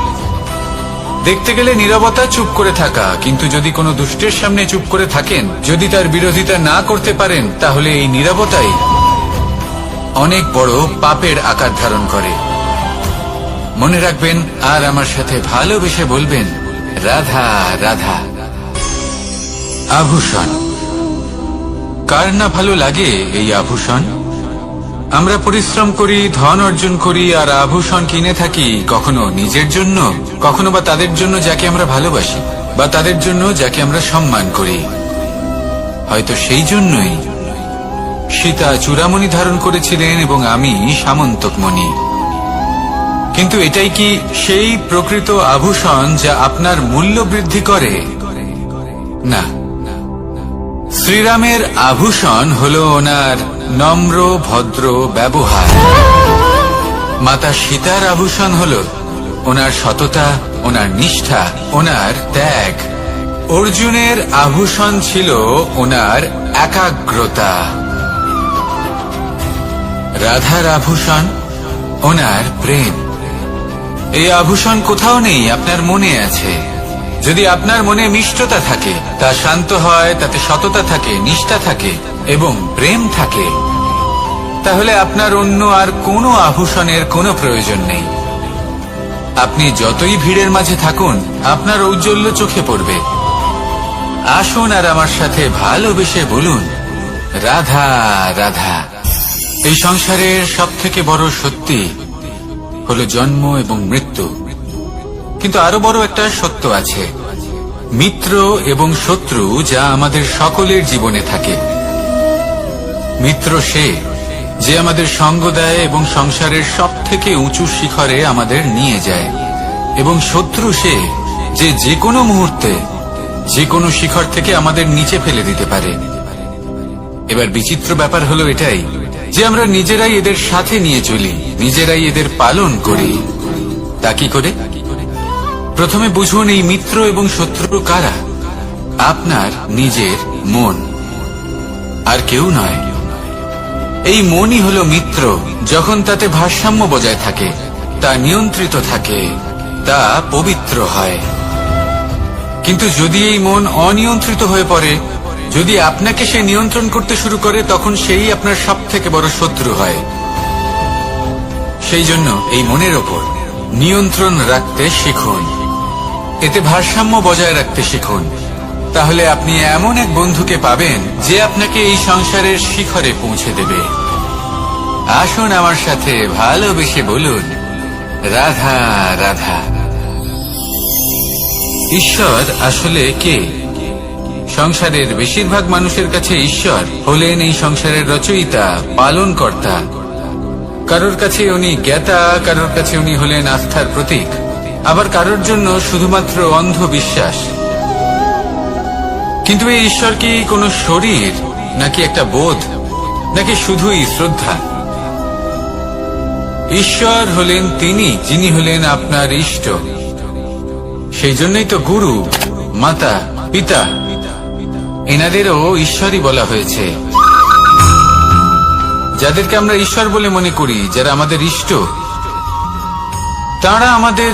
Speaker 1: দেখতে গেলে নীরবতা চুপ করে থাকা, কিন্তু যদি কোনো দুষ্টের সামনে চুপ করে থাকেন, যদি তার বিরোধিতা না করতে পারেন, তাহলে এই নীরবতাই অনেক বড় পাপের আকার ধারণ করে। মনে রাখবেন আর আমার সাথে ভালোবেসে বলবেন, রাধা রাধা। আভূষণ, কার না ভালো লাগে এই আভূষণ? আমরা পরিশ্রম করি, ধন অর্জন করি, আর আভূষণ কিনে থাকি, কখনো নিজের জন্য, কখনো বা তাদের জন্য যাকে আমরা ভালোবাসি, বা তাদের জন্য যাকে আমরা সম্মান করি। হয়তো সেই জন্যই সীতা চূড়ামণি ধারণ করেছিলেন এবং আমি সামন্তকমণি। কিন্তু এটাই কি সেই প্রকৃত আভূষণ যা আপনার মূল্য বৃদ্ধি করে? না। শ্রীরামের আভূষণ হল ওনার নম্র ভদ্র ব্যবহার। মাতা সীতার আভূষণ হল ওনার সততা, ওনার নিষ্ঠা, ওনার ত্যাগ। অর্জুনের আভূষণ ছিল ওনার একাগ্রতা। রাধার আভূষণ ওনার প্রেম। এই আভূষণ কোথাও নেই, আপনার মনে আছে। যদি আপনার মনে মিষ্টতা থাকে, তা শান্ত হয়, তাতে সততা থাকে, নিষ্ঠা থাকে এবং প্রেম থাকে, তাহলে আপনার অন্য আর কোনো আভূষণের কোনো প্রয়োজন নেই। আপনি যতই ভিড়ের মাঝে থাকুন, আপনার ঔজ্জ্বল্য চোখে পড়বে। আসুন আর আমার সাথে ভালোবেসে বলুন, রাধা রাধা। এই সংসারের সবথেকে বড় সত্যি হলো জন্ম এবং মৃত্যু, কিন্তু আরো বড় একটা সত্য আছে, মিত্র এবং শত্রু, যা আমাদের সকলের জীবনে থাকে। মিত্র সে যে আমাদের সঙ্গ দেয় এবং সংসারের সবথেকে উঁচু শিখরে আমাদের নিয়ে যায়, এবং শত্রু সে যে যে কোনো মুহূর্তে যে কোনো শিখর থেকে আমাদের নিচে ফেলে দিতে পারে। এবার বিচিত্র ব্যাপার হলো এটাই যে আমরা নিজেরাই এদের সাথে নিয়ে চলি, নিজেরাই এদের পালন করি। তা কি করে? প্রথমে বুঝুন এই মিত্র এবং শত্রু কারা। আপনার নিজের মন, আর কেউ নয়। এই মনই হলো মিত্র। যখন তাতে ভারসাম্য বজায় থাকে, তা নিয়ন্ত্রিত থাকে, তা পবিত্র হয়। কিন্তু যদি এই মন অনিয়ন্ত্রিত হয়ে পড়ে, যদি আপনাকে সে নিয়ন্ত্রণ করতে শুরু করে, তখন সেই আপনার সবথেকে বড় শত্রু হয়। সেই জন্য এই মনের ওপর নিয়ন্ত্রণ রাখতে শিখুন, এতে ভারসাম্য বজায় রাখতে শিখুন। তাহলে আপনি এমন এক বন্ধুকে পাবেন যে আপনাকে এই সংসারের শিখরে পৌঁছে দেবে। আসুন আমার সাথে ভালোবেসে বলুন, রাধা রাধা। ঈশ্বর আসলে কে? সংসারের বেশিরভাগ মানুষের কাছে ঈশ্বর হলেন এই সংসারের রচয়িতা, পালনকর্তা। কারোর কাছে উনি জ্ঞাতা, কারোর কাছে উনি হলেন আস্থার প্রতীক, আবার কারোর জন্য শুধুমাত্র অন্ধ বিশ্বাস। কিন্তু এই ঈশ্বর কি কোনো শরীর, নাকি একটা বোধ, নাকি শুধুই শ্রদ্ধা? ঈশ্বর হলেন তিনি যিনি হলেন আপনার ইষ্ট। সেই জন্যই তো গুরু, মাতা, পিতা এনাদেরও ঈশ্বরই বলা হয়েছে। যাদেরকে আমরা ঈশ্বর বলে মনে করি, যারা আমাদের ইষ্ট, তারা আমাদের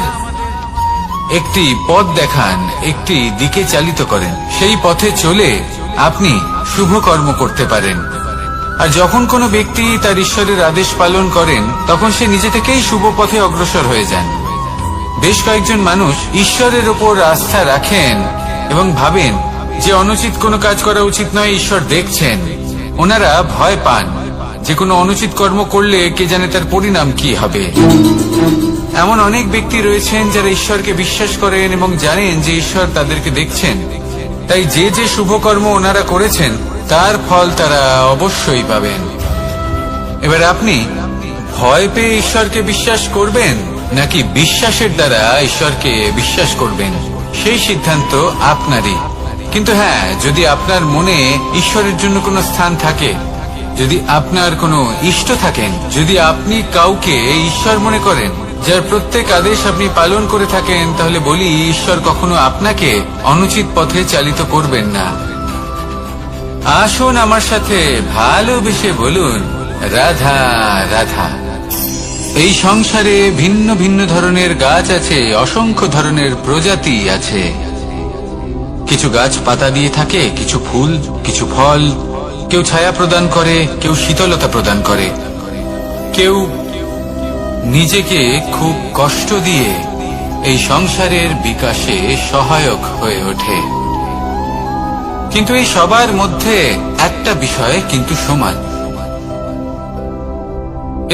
Speaker 1: একটি পথ দেখান, একটি দিকে চালিত করেন। সেই পথে চলে আপনি শুভ কর্ম করতে পারেন। আর যখন কোনো ব্যক্তি তার ঈশ্বরের আদেশ পালন করেন, তখন সে নিজে থেকেই শুভ পথে অগ্রসর হয়ে যান। বেশ কয়েকজন মানুষ ঈশ্বরের ওপর আস্থা রাখেন এবং ভাবেন যে অনুচিত কোনো কাজ করা উচিত নয়, ঈশ্বর দেখছেন। ওনারা ভয় পান যে কোনো অনুচিত কর্ম করলে কে জানে তার পরিণাম কি হবে। এমন অনেক ব্যক্তি রয়েছেন যারা ঈশ্বরকে বিশ্বাস করেন এবং জানেন যে ঈশ্বর তাদেরকে দেখছেন, তাই যে যে শুভ কর্ম ওনারা করেছেন তার ফল তারা অবশ্যই পাবেন। এবার আপনি ভয় পেয়ে ঈশ্বরকে বিশ্বাস করবেন, নাকি বিশ্বাসের দ্বারা ঈশ্বরকে বিশ্বাস করবেন, সেই সিদ্ধান্ত আপনারই। কিন্তু হ্যাঁ, যদি আপনার মনে ঈশ্বরের জন্য কোনো স্থান থাকে, যদি আপনার কোনো ইষ্ট থাকেন, যদি আপনি কাউকে ঈশ্বর মনে করেন, যার প্রত্যেক আদেশ আপনি পালন করে থাকেন, তাহলে বলি ঈশ্বর কখনো আপনাকে অনুচিত পথে চালিত করবেন না। আসুন আমার সাথে ভালোবেসে বলুন, রাধা রাধা। এই সংসারে ভিন্ন ভিন্ন ধরনের গাছ আছে, অসংখ্য ধরনের প্রজাতি আছে। কিছু গাছ পাতা দিয়ে থাকে, কিছু ফুল, কিছু ফল। কেউ ছায়া প্রদান করে, কেউ শীতলতা প্রদান করে, কেউ নিজেকে খুব কষ্ট দিয়ে এই সংসারের বিকাশে সহায়ক হয়ে ওঠে। কিন্তু এই সবার মধ্যে একটা বিষয় কিন্তু সমান,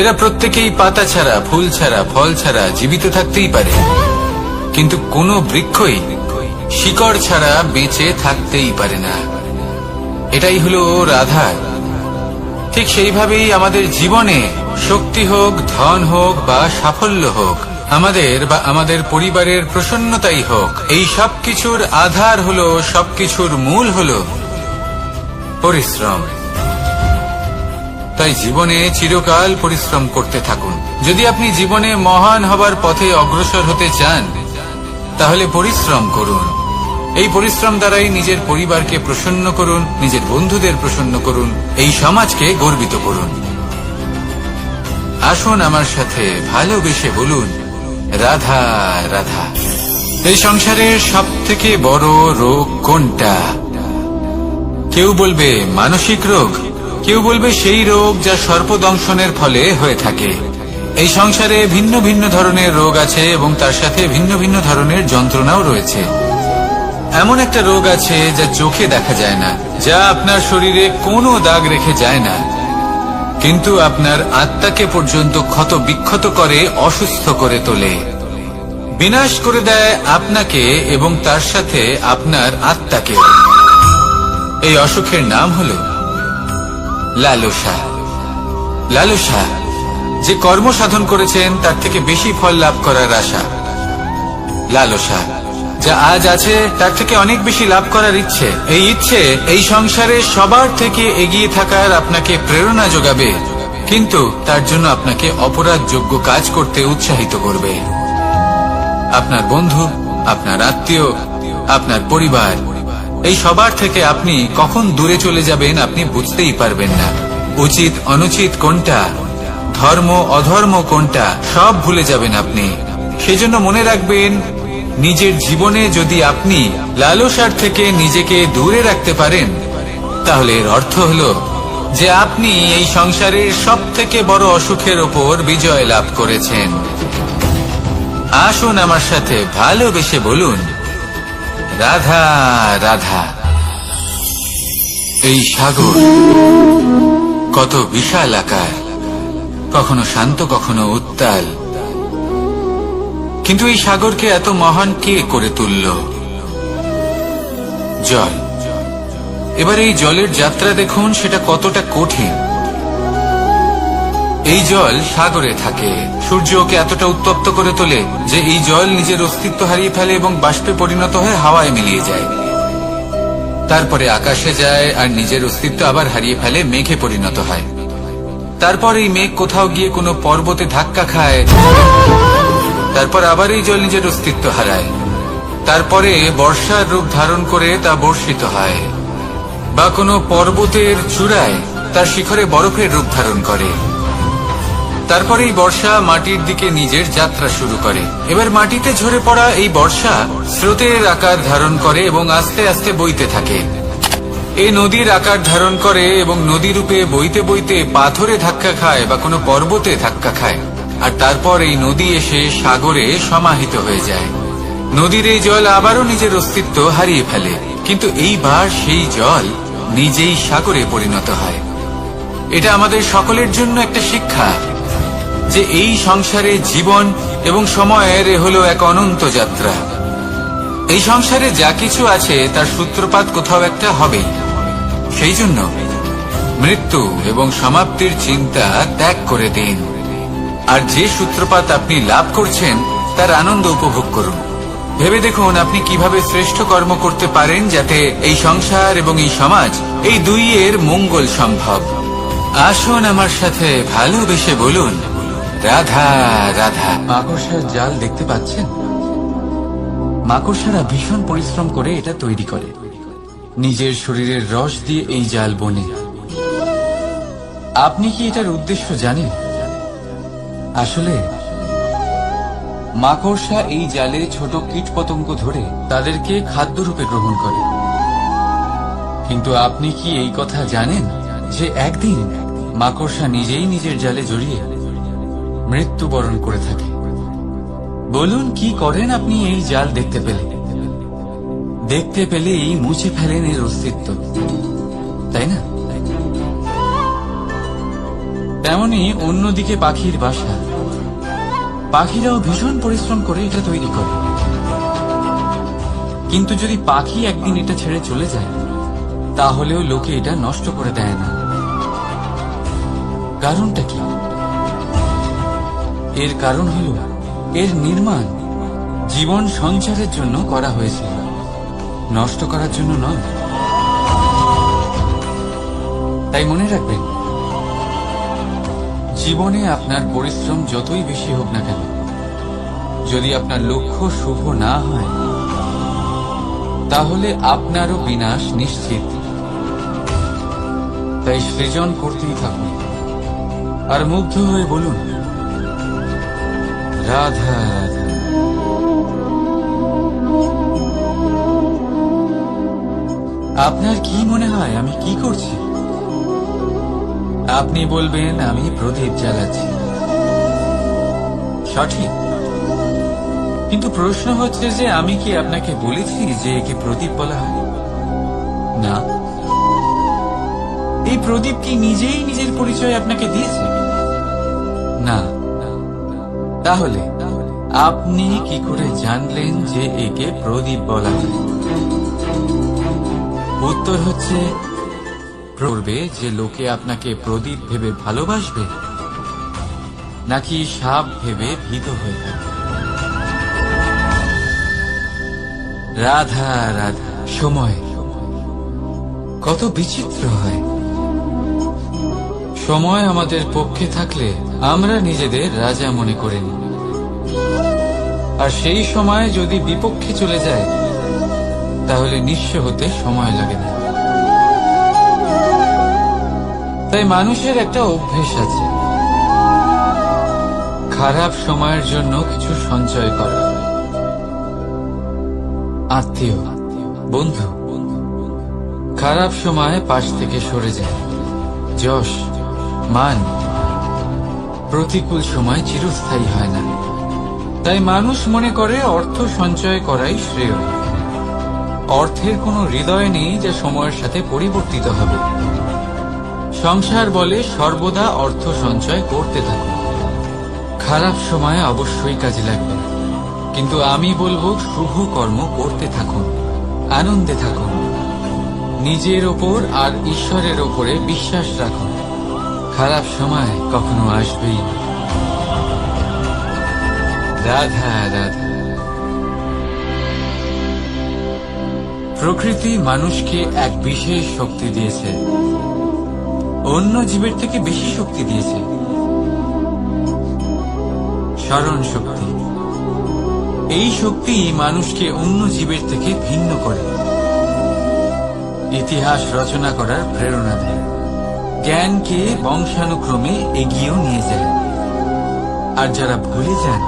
Speaker 1: এরা প্রত্যেকেই পাতা ছাড়া, ফুল ছাড়া, ফল ছাড়া জীবিত থাকতেই পারে, কিন্তু কোনো বৃক্ষই শিকড় ছাড়া বেঁচে থাকতেই পারে না। এটাই হলো রাধা। ঠিক সেইভাবেই আমাদের জীবনে শক্তি হোক, ধন হোক বা সাফল্য হোক, আমাদের বা আমাদের পরিবারের প্রসন্নতাই হোক, এই সবকিছুর আধার হলো, সবকিছুর মূল হলো পরিশ্রম। তাই জীবনে চিরকাল পরিশ্রম করতে থাকুন। যদি আপনি জীবনে মহান হবার পথে অগ্রসর হতে চান, তাহলে পরিশ্রম করুন। এই পরিশ্রম দ্বারাই নিজের পরিবারকে প্রসন্ন করুন, নিজের বন্ধুদের প্রসন্ন করুন, এই সমাজকে গর্বিত করুন। আসুন আমার সাথে ভালোবেসে বলুন, রাধা রাধা। এই সংসারের সব থেকে বড় রোগ কোনটা? কেউ বলবে মানসিক রোগ, কেউ বলবে সেই রোগ যা সর্পদংশনের ফলে হয়ে থাকে। এই সংসারে ভিন্ন ভিন্ন ধরনের রোগ আছে এবং তার সাথে ভিন্ন ভিন্ন ধরনের যন্ত্রণাও রয়েছে। এমন একটা রোগ আছে যা চোখে দেখা যায় না, যা আপনার শরীরে কোনো দাগ রেখে যায় না, কিন্তু আপনার আত্মাকে পর্যন্ত ক্ষত বিক্ষত করে, অসুস্থ করে তোলে, বিনাশ করে দেয় আপনাকে এবং তার সাথে আপনার আত্মাকে। এই অসুখের নাম হলো লালসা। লালসা, যে কর্ম সাধন করেছেন তার থেকে বেশি ফল লাভ করার আশা। লালসা, যা আজ আছে তার থেকে অনেক বেশি লাভ করার ইচ্ছে। এই ইচ্ছে এই সংসারে সবার থেকে এগিয়ে থাকার আপনাকে প্রেরণা যোগাবে, কিন্তু তার জন্য আপনাকে অপরাধযোগ্য কাজ করতে উৎসাহিত করবে। আপনার বন্ধু, আপনার আত্মীয়, আপনার পরিবার, এই সবার থেকে আপনি কখন দূরে চলে যাবেন আপনি বুঝতেই পারবেন না। উচিত অনুচিত কোনটা, ধর্ম অধর্ম কোনটা, সব ভুলে যাবেন আপনি। সেজন্য মনে রাখবেন, নিজের জীবনে যদি আপনি লালসার থেকে নিজেকে দূরে রাখতে পারেন, তাহলে এর অর্থ হলো যে আপনি এই সংসারের সব থেকে বড় অসুখের ওপর বিজয় লাভ করেছেন। আসুন আমার সাথে ভালোবেসে বলুন, রাধা রাধা। এই সাগর কত বিশাল আকার, কখনো শান্ত কখনো উত্তাল, কিন্তু এই সাগরকে এত মহান কে করে তুলল? জল। এবার এই জলের যাত্রা দেখুন, সেটা কতটা কঠিন। এই জল সাগরে থাকে, সূর্য ওকে এতটা উত্তপ্ত করে তোলে যে এই জল নিজের অস্তিত্ব হারিয়ে ফেলে এবং বাষ্পে পরিণত হয়ে হাওয়ায় মিলিয়ে যায়। তারপরে আকাশে যায় আর নিজের অস্তিত্ব আবার হারিয়ে ফেলে, মেঘে পরিণত হয়। তারপর এই মেঘ কোথাও গিয়ে কোনো পর্বতে ধাক্কা খায়, তারপর আবার এই জল নিজের অস্তিত্ব হারায়। তারপরে বর্ষার রূপ ধারণ করে তা বর্ষিত হয়, বা কোনো পর্বতের চূড়ায় তার শিখরে বরফের রূপ ধারণ করে। তারপরে এই বর্ষা মাটির দিকে নিজের যাত্রা শুরু করে। এবার মাটিতে ঝরে পড়া এই বর্ষা স্রোতের আকার ধারণ করে এবং আস্তে আস্তে বইতে থাকে। এই নদীর আকার ধারণ করে এবং নদী রূপে বইতে বইতে পাথরে ধাক্কা খায় বা কোনো পর্বতে ধাক্কা খায়, আর তারপর এই নদী এসে সাগরে সমাহিত হয়ে যায়। নদীর এই জল আবারও নিজের অস্তিত্ব হারিয়ে ফেলে, কিন্তু এইবার সেই জল নিজেই সাগরে পরিণত হয়। এটা আমাদের সকলের জন্য একটা শিক্ষা যে এই সংসারে জীবন এবং সময়ের হলো এক অনন্ত যাত্রা। এই সংসারে যা কিছু আছে তার সূত্রপাত কোথাও একটা হবেই। সেই জন্য মৃত্যু এবং সমাপ্তির চিন্তা ত্যাগ করে দিন। আর যে সূত্রপাত আপনি লাভ করছেন তার আনন্দ উপভোগ করুন। ভেবে দেখুন আপনি কিভাবে শ্রেষ্ঠ কর্ম করতে পারেন যাতে এই সংসার এবং এই সমাজ এই দুইয়ের মঙ্গল সম্ভব। আসুন আমার সাথে ভালোবেসে বলুন, রাধা রাধা। মাকড়সার জাল দেখতে পাচ্ছেন? মাকড়সারা ভীষণ পরিশ্রম করে এটা তৈরি করে, নিজের শরীরের রস দিয়ে এই জাল বোনে। আপনি কি এটার উদ্দেশ্য জানেন? আসলে মাকড়সা এই জালে ছোট কীটপতঙ্গ ধরে তাদেরকে খাদ্যরূপে গ্রহণ করে। কিন্তু আপনি কি এই কথা জানেন যে একদিন মাকড়সা নিজেই নিজের জালে জড়িয়ে মৃত্যুবরণ করে থাকে? বলুন, কি করেন আপনি এই জাল দেখতে পেলে? দেখতে পেলেই মুছে ফেলেন এর অস্তিত্ব, তাই না? তেমনি অন্যদিকে পাখির বাসা, পাখিরাও ভীষণ পরিশ্রম করে এটা তৈরি করে। কিন্তু যদি পাখি একদিন এটা ছেড়ে চলে যায়, তাহলেও লোকে এটা নষ্ট করে দেয় না। কারণটা কি? এর কারণ হল এর নির্মাণ জীবন সঞ্চারের জন্য করা হয়েছিল, নষ্ট করার জন্য নয়। তাই মনে রাখবেন, জীবনে আপনার পরিশ্রম যতই বেশি হোক না কেন, যদি আপনার লক্ষ্য শুভ না হয়, তাহলে আপনারও বিনাশ নিশ্চিত। তাই সৃজন করতেই থাকুন আর মুগ্ধ হয়ে বলুন, রাধা রাধা। আপনার কি মনে হয় আমি কি করছি? আপনি বলবেন আমি প্রদীপ জ্বালাচ্ছি। সঠিক, কিন্তু প্রশ্ন হচ্ছে যে আমি কি আপনাকে বলেছি যে একে প্রদীপ বলা হয়? না। এই প্রদীপ কি নিজেই নিজের পরিচয় আপনাকে দিয়েছে? না। তাহলে আপনি কি করে জানলেন যে একে প্রদীপ বলা হয়? উত্তর হচ্ছে, করবে যে লোকে আপনাকে প্রদীপ ভেবে ভালোবাসবে, নাকি সাপ ভেবে ভীত হয়ে থাকবে। রাধা রাধা। সময় কত বিচিত্র হয়। সময় আমাদের পক্ষে থাকলে আমরা নিজেদের রাজা মনে করে নিই, আর সেই সময় যদি বিপক্ষে চলে যায়, তাহলে নিঃস্ব হতে সময় লাগে না। তাই মানুষের একটা অভ্যেস আছে, খারাপ সময়ের জন্য কিছু সঞ্চয় করা। আত্মীয়, বন্ধু খারাপ সময় পাশ থেকে সরে যায়। যশ, মান প্রতিকূল সময় চিরস্থায়ী হয় না। তাই মানুষ মনে করে অর্থ সঞ্চয় করাই শ্রেয়। অর্থের কোনো হৃদয় নেই যা সময়ের সাথে পরিবর্তিত হবে। সংসার বলে সর্বদা অর্থ সঞ্চয় করতে থাকুন। খারাপ সময়ে অবশ্যই কাজে লাগবে, কিন্তু আমি বলবো শুভ কর্ম করতে থাকুন, আনন্দে থাকুন, নিজের ওপর আর ঈশ্বরের ওপরে বিশ্বাস রাখুন। খারাপ সময় কখনো আসবেই না। রাধা রাধা। প্রকৃতি মানুষকে এক বিশেষ শক্তি দিয়েছে, অন্য জীবের থেকে বেশি শক্তি দিয়েছে। স্মরণ শক্তি। এই শক্তি মানুষকে অন্য জীবের থেকে ভিন্ন করে, ইতিহাস রচনা করার প্রেরণা দেয়, জ্ঞানকে বংশানুক্রমে এগিয়েও নিয়ে যায়। আর যারা ভুলে যান,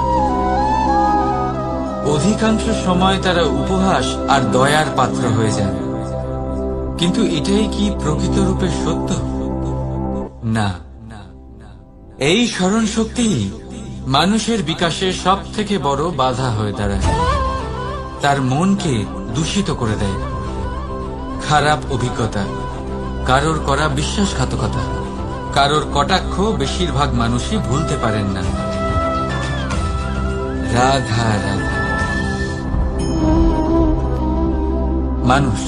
Speaker 1: অধিকাংশ সময় তারা উপহাস আর দয়ার পাত্র হয়ে যান। কিন্তু এটাই কি প্রকৃত রূপে সত্য? না। এই স্মরণ শক্তি মানুষের বিকাশের সব থেকে বড় বাধা হয়ে দাঁড়ায়। তার মনকে দূষিত করে দেয়। খারাপ অভিজ্ঞতা, কারোর করা বিশ্বাসঘাতকতা, কারোর কটাক্ষ বেশিরভাগ মানুষই ভুলতে পারেন না। রাধা রাধা। মানুষ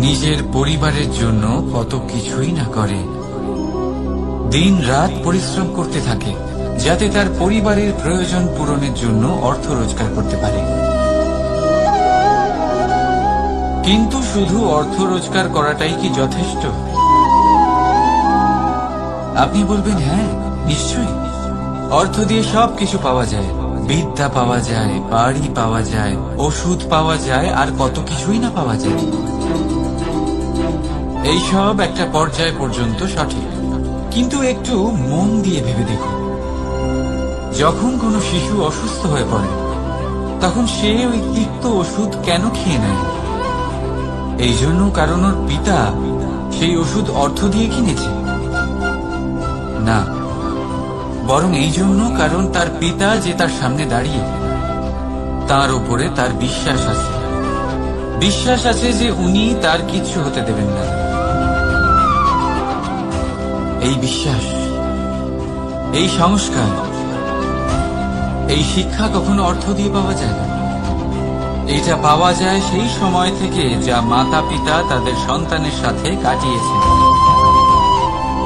Speaker 1: নিজের পরিবারের জন্য কত কিছুই না করে, দিন রাত পরিশ্রম করতে থাকে যাতে তার পরিবারের প্রয়োজন পূরণের জন্য অর্থ রোজগার করতে পারে। কিন্তু শুধু অর্থ রোজগার করাটাই কি যথেষ্ট? আপনি বলবেন হ্যাঁ, নিশ্চয়ই। অর্থ দিয়ে সবকিছু পাওয়া যায়, বিদ্যা পাওয়া যায়, বাড়ি পাওয়া যায়, ওষুধ পাওয়া যায়, আর কত কিছুই না পাওয়া যায়। এইসব একটা পর্যায় পর্যন্ত সঠিক, কিন্তু একটু মন দিয়ে ভেবে দেখুন, যখন কোনো শিশু অসুস্থ হয়ে পড়ে তখন সে ওই তিক্ত ওষুধ কেন খেয়ে নেয়? এই জন্য কারণ ওর পিতা সেই ওষুধ অর্থ দিয়ে কিনেছে? না, বরং এই জন্য কারণ তার পিতা যে তার সামনে দাঁড়িয়ে, তার উপরে তার বিশ্বাস আছে। বিশ্বাস আছে যে উনি তার কিচ্ছু হতে দেবেন না। এই বিশ্বাস, এই সংস্কার, এই শিক্ষা কখনো অর্থ দিয়ে পাওয়া যায় না। এটা পাওয়া যায় সেই সময় থেকে যা মাতা পিতা তাদের সন্তানের সাথে কাটিয়েছেন।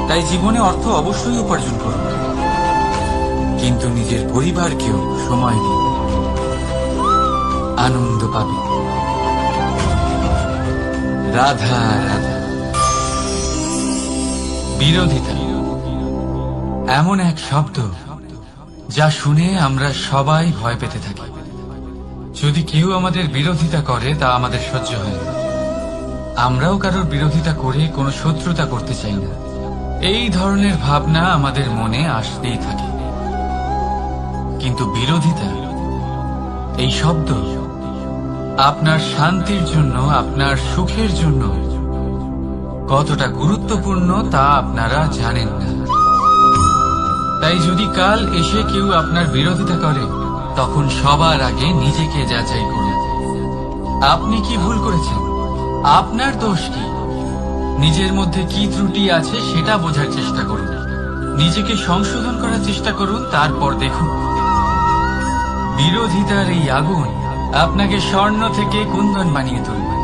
Speaker 1: তাই জীবনে অর্থ অবশ্যই উপার্জন করুন, কিন্তু নিজের পরিবারকেও সময় দিন, আনন্দ পাবে। রাধা রাধা। বিরোধিতা এমন এক শব্দ যা শুনে আমরা সবাই ভয় পেতে থাকি। যদি কেউ আমাদের বিরোধিতা করে তা আমাদের সহ্য হয় না। আমরাও কারোর বিরোধিতা করে কোনো শত্রুতা করতে চাই না। এই ধরনের ভাবনা আমাদের মনে আসতেই থাকে। কিন্তু বিরোধিতা, এই শব্দ আপনার শান্তির জন্য, আপনার সুখের জন্য কতটা গুরুত্বপূর্ণ তা আপনারা জানেন না। তাই যদি কাল এসে কেউ আপনার বিরোধিতা করে, তখন সবার আগে নিজেকে যাচাই করুন। আপনি কি ভুল করেছেন? আপনার দোষ কি? নিজের মধ্যে কি ত্রুটি আছে সেটা বোঝার চেষ্টা করুন, নিজেকে সংশোধন করার চেষ্টা করুন, তারপর দেখুন বিরোধিতার এই আগুন আপনাকে স্বর্ণ থেকে কুন্দন বানিয়ে তুলবে।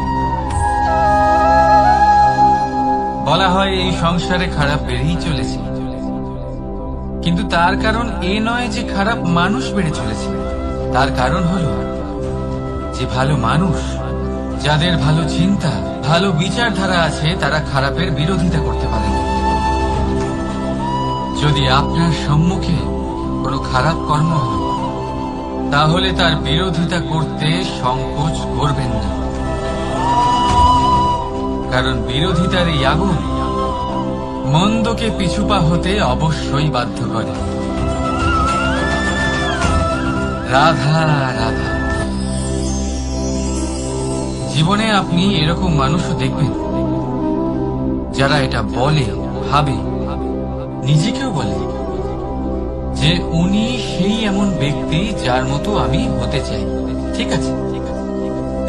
Speaker 1: বলা হয় এই সংসারে খারাপ বেড়েই চলেছে, কিন্তু তার কারণ এ নয় যে খারাপ মানুষ বেড়ে চলেছে। তার কারণ হলো যে ভালো মানুষ, যাদের ভালো চিন্তা, ভালো বিচারধারা আছে, তারা খারাপের বিরোধিতা করতে পারে না। যদি আপনার সম্মুখে কোনো খারাপ কর্ম হয়, তাহলে তার বিরোধিতা করতে সংকোচ করবেন না, কারণ বিরোধিতার এই আগুন মন্দকে পিছুপা হতে অবশ্যই বাধ্য করে। রাধা রাধা। জীবনে আপনি এরকম মানুষও দেখবেন যারা এটা বলে, ভাবে, নিজেকেও বলে যে উনি সেই এমন ব্যক্তি যার মতো আমি হতে চাই। ঠিক আছে,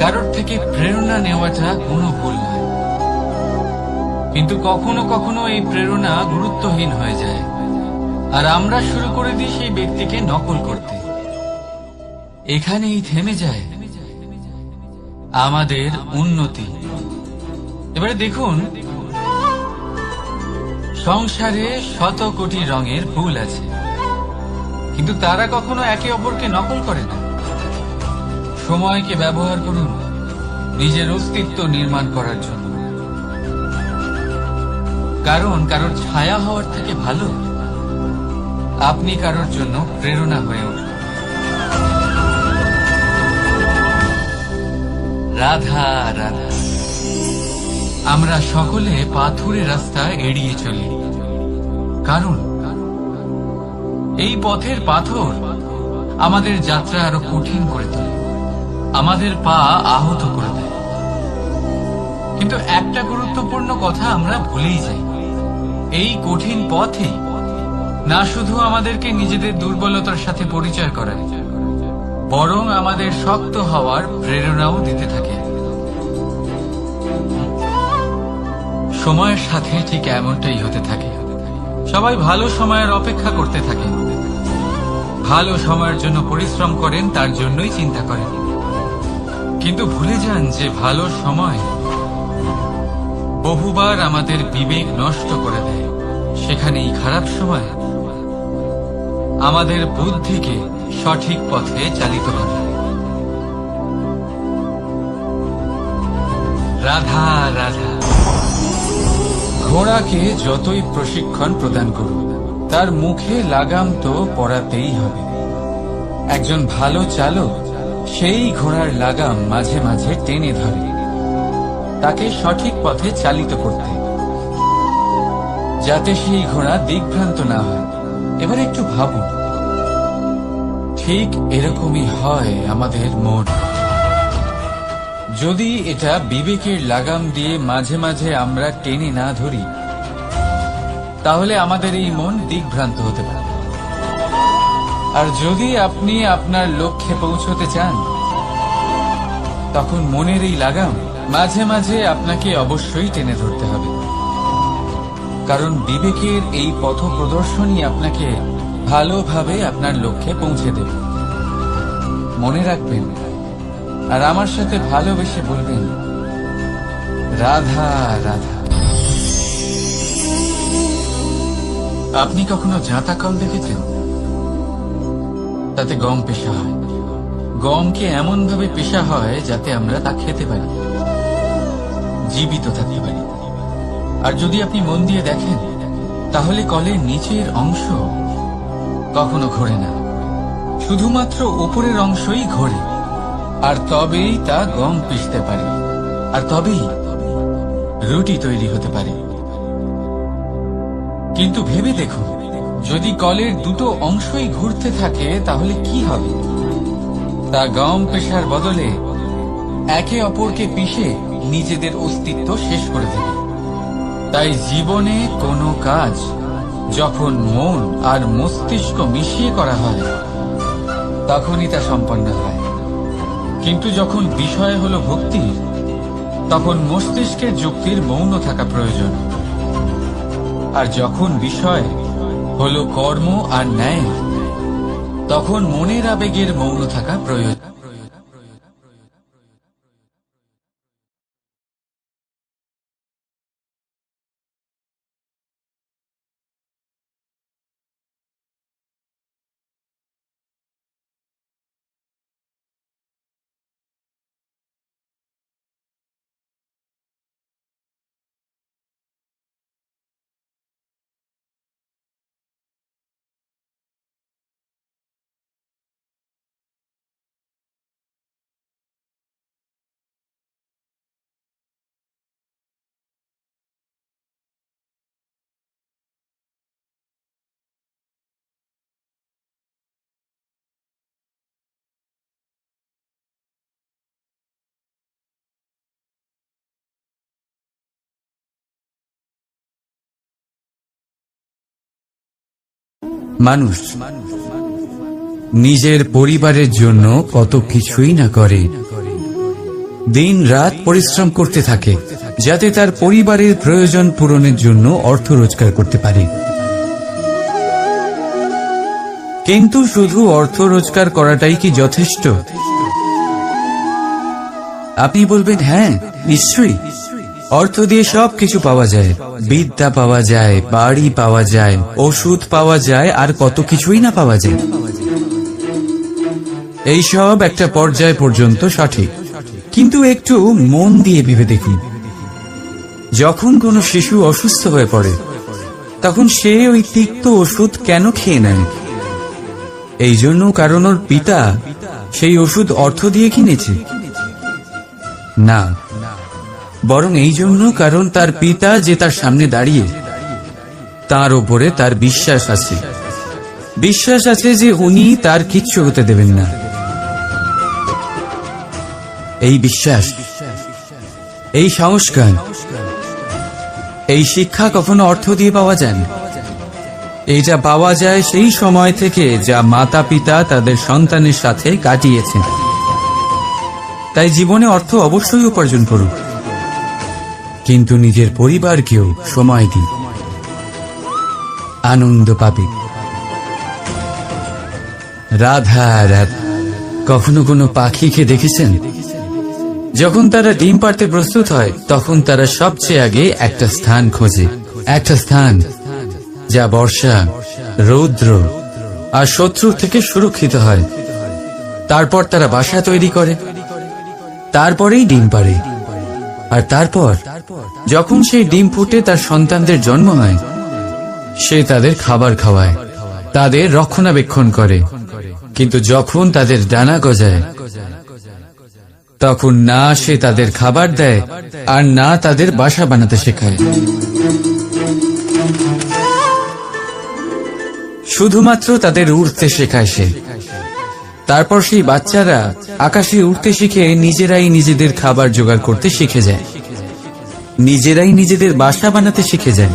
Speaker 1: কারোর থেকে প্রেরণা নেওয়াটা কোনো ভুল নয়, কিন্তু কখনো কখনো এই প্রেরণা গুরুত্বহীন হয়ে যায়, আর আমরা শুরু করে দিই সেই ব্যক্তিকে নকল করতে। এখানেই থেমে যায় আমাদের উন্নতি। এবারে দেখুন, সংসারে শত কোটি রঙের ফুল আছে, কিন্তু তারা কখনো একে অপরকে নকল করে না। সময়কে ব্যবহার করুন নিজের অস্তিত্ব নির্মাণ করার জন্য, কারণ কারোর ছায়া হওয়ার থেকে ভালো আপনি কারোর জন্য প্রেরণা হয়ে উঠুন। রাধা রাধা। আমরা সকলে পাথুরে রাস্তা এড়িয়ে চলি, কারণ এই পথের পাথর আমাদের যাত্রা আরো কঠিন করে তোলে, আমাদের পা আহত করে দেয়। কিন্তু একটা গুরুত্বপূর্ণ কথা আমরা ভুলেই যাই, এই কঠিন পথে না শুধু আমাদেরকে নিজেদের দুর্বলতার সাথে পরিচয় করায়, বরং আমাদের শক্ত হওয়ার প্রেরণাও দিতে থাকে। সময়ের সাথে ঠিক এমনটাই হতে থাকে। সবাই ভালো সময়ের অপেক্ষা করতে থাকে, ভালো সময়ের জন্য পরিশ্রম করেন, তার জন্যই চিন্তা করেন, কিন্তু ভুলে যান যে ভালো সময় বহুবার আমাদের বিবেক নষ্ট করে দেয়। সেখানেই খারাপ সময় আমাদের বুদ্ধিকে সঠিক পথে চালিত করে। রাধা রাধা। ঘোড়াকে যতই প্রশিক্ষণ প্রদান করুন, তার মুখে লাগাম তো পরাতেই হবে। একজন ভালো চালক সেই ঘোড়ার লাগাম মাঝে মাঝে টেনে ধরে, তাকে সঠিক পথে চালিত করতে, যাতে সেই ঘোড়া দিকভ্রান্ত না হয়। এবার একটু ভাবুন, ঠিক এরকমই হয় আমাদের মন। যদি এটা বিবেকের লাগাম দিয়ে মাঝে মাঝে আমরা টেনে না ধরি, তাহলে আমাদের এই মন দিকভ্রান্ত হতে পারে। আর যদি আপনি আপনার লক্ষ্যে পৌঁছতে চান, তখন মনের এই লাগাম মাঝে মাঝে আপনাকে অবশ্যই টেনে ধরতে হবে, কারণ বিবেকের এই পথ প্রদর্শনই আপনাকে ভালোভাবে আপনার লক্ষ্যে পৌঁছে দেবে। মনে রাখবেন, আর আমার সাথে ভালোবেসে বলবেন, রাধা রাধা। আপনি কখনো জাঁতা কল দেখেছেন? তাতে গম পেশা হয়। গমকে এমন ভাবে পেশা হয় যাতে আমরা তা খেতে পারি, জীবিত থাকতে পারি। আর যদি আপনি মন দিয়ে দেখেন, তাহলে কলের নিচের অংশ কখনো ঘোরে না, শুধুমাত্র উপরের অংশই ঘোরে। আর তবেই তা গম পিষতে পারে, আর তবেই রুটি তৈরি হতে পারে। কিন্তু ভেবে দেখুন, যদি কলের দুটো অংশই ঘুরতে থাকে, তাহলে কি হবে? তা গম পেশার বদলে একে অপরকে পিষে নিজেদের অস্তিত্ব শেষ করে দেবে। তাই জীবনে কোনো কাজ যখন মন আর মস্তিষ্ক মিশিয়ে করা হয়, তখনই তা সম্পন্ন হয়। কিন্তু যখন বিষয় হলো ভক্তি, তখন মস্তিষ্কের যুক্তির মৌন থাকা প্রয়োজন। আর যখন বিষয় হলো কর্ম আর ন্যায়, তখন মনের আবেগের মৌন থাকা প্রয়োজন। মানুষ নিজের পরিবারের জন্য কত কিছুই না করে, দিন রাত পরিশ্রম করতে থাকে, যাতে তার পরিবারের প্রয়োজন পূরণের জন্য অর্থ রোজগার করতে পারে। কিন্তু শুধু অর্থ রোজগার করাটাই কি যথেষ্ট? আপনি বলবেন, হ্যাঁ নিশ্চয়ই, অর্থ দিয়ে সবকিছু পাওয়া যায়, বিদ্যা পাওয়া যায়, বাড়ি পাওয়া যায়, ওষুধ পাওয়া যায়, আর কত কিছুই না পাওয়া যায়। এই সব একটা পর্যায় পর্যন্ত সঠিক, কিন্তু একটু মন দিয়ে ভেবে দেখুন, যখন কোনো শিশু অসুস্থ হয়ে পড়ে, তখন সে ওই তিক্ত ওষুধ কেন খেয়ে নেয়? এই জন্য কারণ ওর পিতা সেই ওষুধ অর্থ দিয়ে কিনেছে? না, বরং এই জন্য কারণ তার পিতা যে তার সামনে দাঁড়িয়ে, তার ওপরে তার বিশ্বাস আছে। বিশ্বাস আছে যে উনি তার কিচ্ছু হতে দেবেন না। এই বিশ্বাস, এই সংস্কার, এই শিক্ষা কখনো অর্থ দিয়ে পাওয়া যায় না। এইটা পাওয়া যায় সেই সময় থেকে যা মাতা পিতা তাদের সন্তানের সাথে কাটিয়েছেন। তাই জীবনে অর্থ অবশ্যই উপার্জন করুন, কিন্তু নিজের পরিবারকেও সময় দিন, আনন্দ পাবে। রাধা রাধা। কখনো কোনো পাখিকে দেখেছেন? যখন তারা ডিম পাড়তে প্রস্তুত হয়, তখন তারা সবচেয়ে আগে একটা স্থান খোঁজে, একটা স্থান
Speaker 2: যা বর্ষা, রৌদ্র আর শত্রুর থেকে সুরক্ষিত হয়। তারপর তারা বাসা তৈরি করে, তারপরেই ডিম পাড়ে, আর তারপর যখন সেই ডিম ফুটে তার সন্তানদের জন্ম হয়, সে তাদের খাবার খাওয়ায়, তাদের রক্ষণাবেক্ষণ করে। কিন্তু যখন তাদের ডানা গজায়, তখন না সে তাদের খাবার দেয় আর না তাদের বাসা বানাতে শেখায়। শুধুমাত্র তাদের উড়তে শেখায় সে। তারপর সেই বাচ্চারা আকাশে উড়তে শিখে নিজেরাই নিজেদের খাবার জোগাড় করতে শিখে যায়, নিজেরাই নিজেদের বাসা বানাতে শিখে যায়।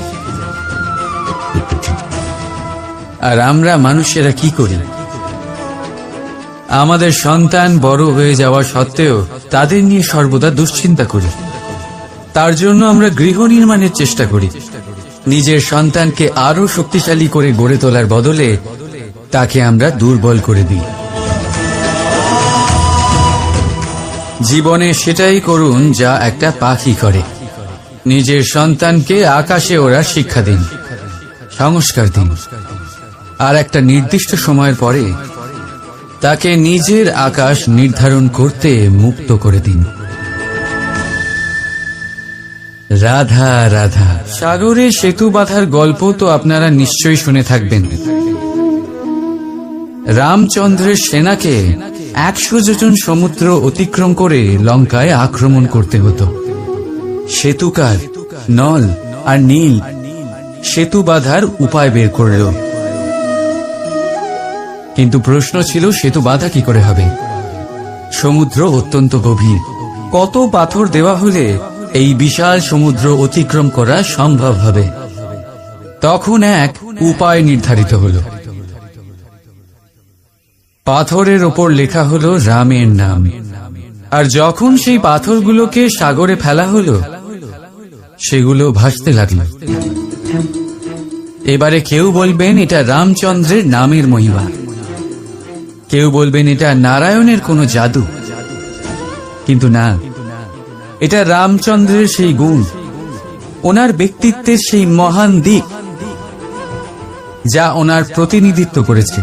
Speaker 2: আর আমরা মানুষেরা কি করি? আমাদের সন্তান বড় হয়ে যাওয়া সত্ত্বেও তাদের নিয়ে সর্বদা দুশ্চিন্তা করি। তার জন্য আমরা গৃহ নির্মাণের চেষ্টা করি। নিজের সন্তানকে আরো শক্তিশালী করে গড়ে তোলার বদলে তাকে আমরা দুর্বল করে দিই। জীবনে সেটাই করুন যা একটা পাখি করে। নিজের সন্তানকে আকাশে ওড়ার শিক্ষা দিন, সংস্কার দিন, আর একটা নির্দিষ্ট সময়ের পরে তাকে নিজের আকাশ নির্ধারণ করতে মুক্ত করে দিন। রাধা রাধা। সাগরে সেতু বাঁধার গল্প তো আপনারা নিশ্চয়ই শুনে থাকবেন। রামচন্দ্রের সেনাকে 100 যোজন সমুদ্র অতিক্রম করে লঙ্কায় আক্রমণ করতে হতো। সেতুকার নল আর নীল সেতু বাঁধার উপায় বের করল, কিন্তু প্রশ্ন ছিল সেতু বাঁধা কি করে হবে? সমুদ্র অত্যন্ত গভীর। কত পাথর দেওয়া হলে এই বিশাল সমুদ্র অতিক্রম করা সম্ভব হবে? তখন এক উপায় নির্ধারিত হলো। পাথরের ওপর লেখা হলো রামের নাম, আর যখন সেই পাথরগুলোকে সাগরে ফেলা হলো, সেগুলো ভাসতে লাগলো। এবারে কেউ বলবেন এটা রামচন্দ্রের নামের মহিমা, কেউ বলবেন এটা নারায়ণের কোনো জাদু, কিন্তু না, এটা রামচন্দ্রের সেই গুণ, ওনার ব্যক্তিত্বের সেই মহান দিক যা ওনার প্রতিনিধিত্ব করেছে।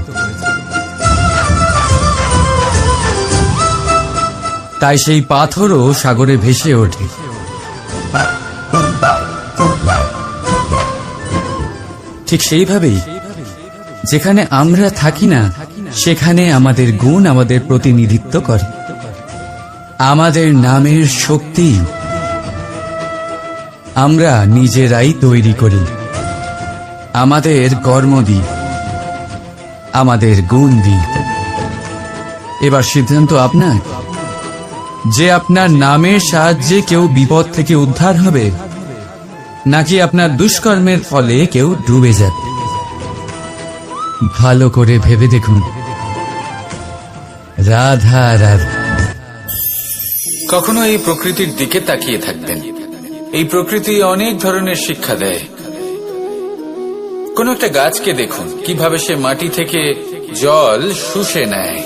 Speaker 2: তাই সেই পাথরও সাগরে ভেসে ওঠে। ঠিক সেইভাবেই যেখানে আমরা থাকি না, সেখানে আমাদের গুণ আমাদের প্রতিনিধিত্ব করে। আমাদের নামের শক্তি আমরা নিজেরাই তৈরি করি। আমাদের কর্ম দিই, আমাদের গুণ দিই। এবার সিদ্ধান্ত আপনার যে আপনার নামের সাহায্যে কেউ বিপদ থেকে উদ্ধার হবে, নাকি আপনার দুষ্কর্মের ফলে কেউ ডুবে যাবে। ভালো করে ভেবে দেখুন। রাধা রাধা।
Speaker 1: কখনো এই প্রকৃতির দিকে তাকিয়ে থাকবেন। এই প্রকৃতি অনেক ধরনের শিক্ষা দেয়। কোন একটা গাছকে দেখুন কিভাবে সে মাটি থেকে জল শুষে নেয়।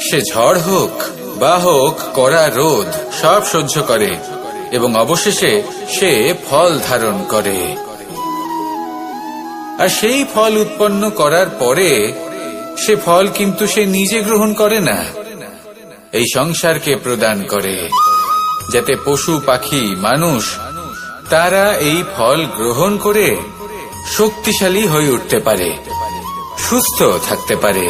Speaker 1: সে ঝড় হোক বা হোক কড়া রোদ সব সহ্য করে এবং অবশেষে সে ফল ধারণ করে। আর সেই ফল উৎপন্ন করার পরে সে ফল কিন্তু সে নিজে গ্রহণ করে না, এই সংসারকে প্রদান করে, যাতে পশু পাখি মানুষ তারা এই ফল গ্রহণ করে শক্তিশালী হয়ে উঠতে পারে, সুস্থ থাকতে পারে।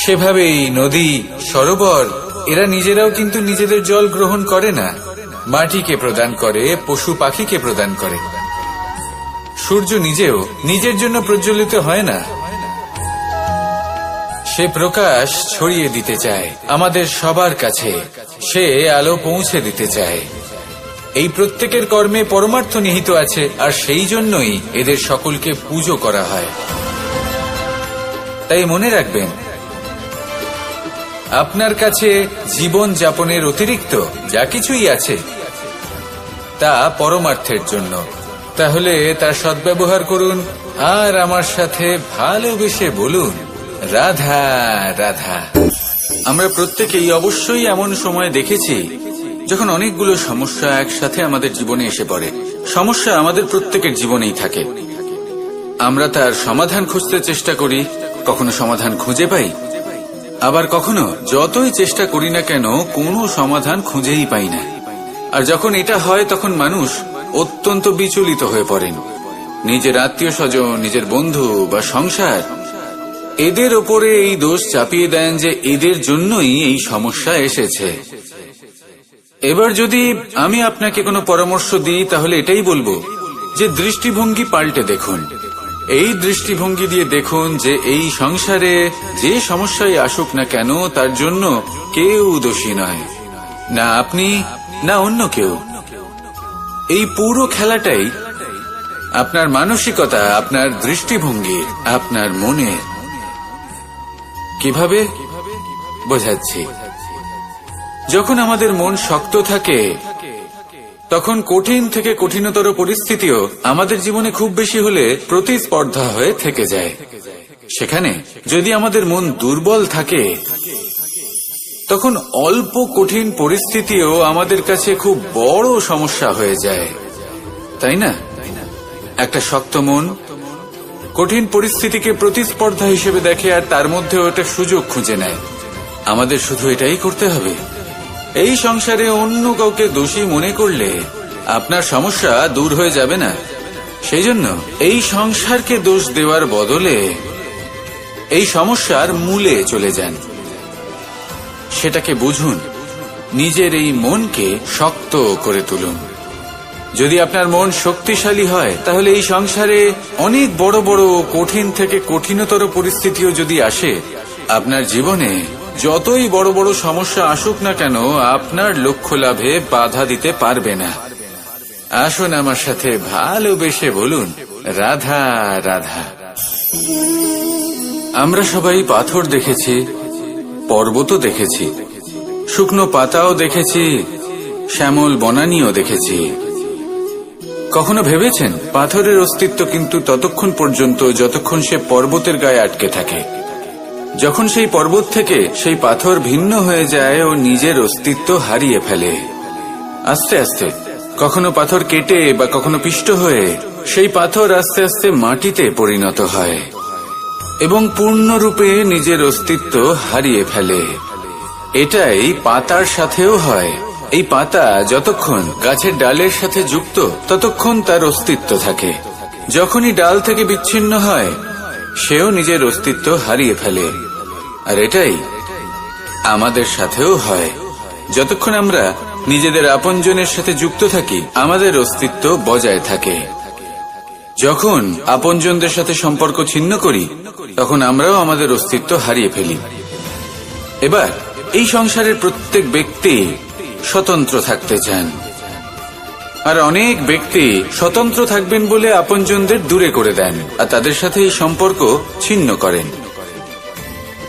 Speaker 1: সেভাবেই নদী, সরোবর এরা নিজেরাও কিন্তু নিজেদের জল গ্রহণ করে না, মাটিকে প্রদান করে, পশু পাখিকে প্রদান করে। সূর্য নিজেও নিজের জন্য প্রজ্বলিত হয় না, সে প্রকাশ ছড়িয়ে দিতে চায় আমাদের সবার কাছে, সে আলো পৌঁছে দিতে চায়। এই প্রত্যেকের কর্মে পরমার্থ নিহিত আছে, আর সেই জন্যই এদের সকলকে পুজো করা হয়। তাই মনে রাখবেন, আপনার কাছে জীবন যাপনের অতিরিক্ত যা কিছুই আছে তা পরমার্থের জন্য। তাহলে তার সদ্ব্যবহার করুন আর আমার সাথে ভালোবেসে বলুন রাধা রাধা। আমরা প্রত্যেকেই অবশ্যই এমন সময় দেখেছি যখন অনেকগুলো সমস্যা একসাথে আমাদের জীবনে এসে পড়ে, সমস্যা আমাদের প্রত্যেকের জীবনেই থাকে, আমরা তার সমাধান খুঁজতে চেষ্টা করি, কখনো সমাধান খুঁজে পাই, আবার কখনো যতই চেষ্টা করি না কেন কোনো সমাধান খুঁজেই পাই না। আর যখন এটা হয় তখন মানুষ অত্যন্ত বিচলিত হয়ে পড়েন। নিজের আত্মীয় স্বজন, নিজের বন্ধু বা সংসার, এদের ওপরে এই দোষ চাপিয়ে দেন যে এদের জন্যই এই সমস্যা এসেছে। এবার যদি আমি আপনাকে কোনো পরামর্শ দিই তাহলে এটাই বলবো যে দৃষ্টিভঙ্গি পাল্টে দেখুন। এই দৃষ্টিভঙ্গি দিয়ে দেখুন যে এই সংসারে যে সমস্যায় আসুক না কেন তার জন্য কেউ দোষী নয়, না আপনি না অন্য কেউ। এই পুরো খেলাটাই আপনার মানসিকতা, আপনার দৃষ্টিভঙ্গি, আপনার মনে। কিভাবে বোঝাচ্ছি, যখন আমাদের মন শক্ত থাকে তখন কঠিন থেকে কঠিনতর পরিস্থিতিও আমাদের জীবনে খুব বেশি হলে প্রতিস্পর্ধা হয়ে থেকে যায়। সেখানে যদি আমাদের মন দুর্বল থাকে তখন অল্প কঠিন পরিস্থিতিও আমাদের কাছে খুব বড় সমস্যা হয়ে যায়, তাই না? একটা শক্ত মন কঠিন পরিস্থিতিকে প্রতিস্পর্ধা হিসেবে দেখে আর তার মধ্যেও একটা সুযোগ খুঁজে নেয়। আমাদের শুধু এটাই করতে হবে। এই সংসারে অন্য কাউকে দোষী মনে করলে আপনার সমস্যা দূর হয়ে যাবে না। সেই জন্য এই সংসারকে দোষ দেওয়ার বদলে এই সমস্যার মূলে চলে যান, সেটাকে বুঝুন, নিজের এই মনকে শক্ত করে তুলুন। যদি আপনার মন শক্তিশালী হয় তাহলে এই সংসারে অনেক বড় বড় কঠিন থেকে কঠিনতর পরিস্থিতিও যদি আসে, আপনার জীবনে যতই বড় বড় সমস্যা আসুক না কেন আপনার লক্ষ্য লাভে বাধা দিতে পারবে না। আসুন আমার সাথে ভালোবেসে বলুন, রাধা রাধা। আমরা সবাই পাথর দেখেছি, পর্বতও দেখেছি, শুকনো পাতাও দেখেছি, শ্যামল বনানীও দেখেছি। কখনো ভেবেছেন পাথরের অস্তিত্ব কিন্তু ততক্ষণ পর্যন্ত যতক্ষণ সে পর্বতের গায়ে আটকে থাকে। যখন সেই পর্বত থেকে সেই পাথর ভিন্ন হয়ে যায় ও নিজের অস্তিত্ব হারিয়ে ফেলে। আস্তে আস্তে কখনো পাথর কেটে বা কখনো পিষ্ট হয়ে সেই পাথর আস্তে আস্তে মাটিতে পরিণত হয় এবং পূর্ণরূপে নিজের অস্তিত্ব হারিয়ে ফেলে। এটাই পাতার সাথেও হয়। এই পাতা যতক্ষণ গাছের ডালের সাথে যুক্ত ততক্ষণ তার অস্তিত্ব থাকে। যখনই ডাল থেকে বিচ্ছিন্ন হয় সেও নিজের অস্তিত্ব হারিয়ে ফেলে। আর এটাই আমাদের সাথেও হয়। যতক্ষণ আমরা নিজেদের আপনজনের সাথে যুক্ত থাকি আমাদের অস্তিত্ব বজায় থাকে। যখন আপনজনদের সাথে সম্পর্ক ছিন্ন করি তখন আমরাও আমাদের অস্তিত্ব হারিয়ে ফেলি। এবার এই সংসারের প্রত্যেক ব্যক্তি স্বতন্ত্র থাকতে চান, আর অনেক ব্যক্তি স্বতন্ত্র থাকবেন বলে আপনজনদের দূরে করে দেন আর তাদের সাথে এই সম্পর্ক ছিন্ন করেন।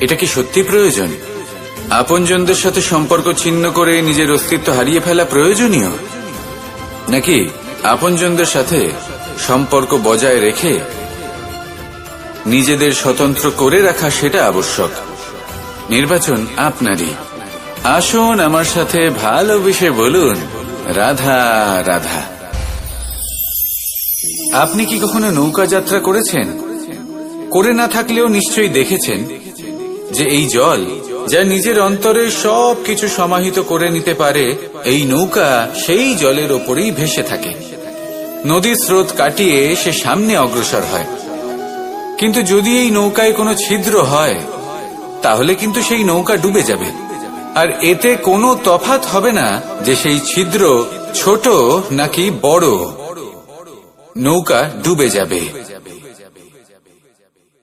Speaker 1: এটা কি সত্যি প্রয়োজন? আপনজনদের সাথে সম্পর্ক ছিন্ন করে নিজের অস্তিত্ব হারিয়ে ফেলা প্রয়োজনীয়, নাকি আপনজনদের সাথে সম্পর্ক বজায় রেখে নিজেদের স্বতন্ত্র করে রাখা সেটা আবশ্যক? নির্বাচন আপনারই। আসুন আমার সাথে ভালোবেসে বলুন, রাধা রাধা। আপনি কি কখনো নৌকা যাত্রা করেছেন? করে না থাকলেও নিশ্চয়ই দেখেছেন যে এই জল যা নিজের অন্তরে সব কিছু সমাহিত করে নিতে পারে, এই নৌকা সেই জলের ওপরেই ভেসে থাকে। নদীর স্রোত কাটিয়ে সে সামনে অগ্রসর হয়। কিন্তু যদি এই নৌকায় কোনো ছিদ্র হয় তাহলে কিন্তু সেই নৌকা ডুবে যাবে। আর এতে কোনো তফাৎ হবে না যে সেই ছিদ্র ছোট নাকি বড়, নৌকা ডুবে যাবে।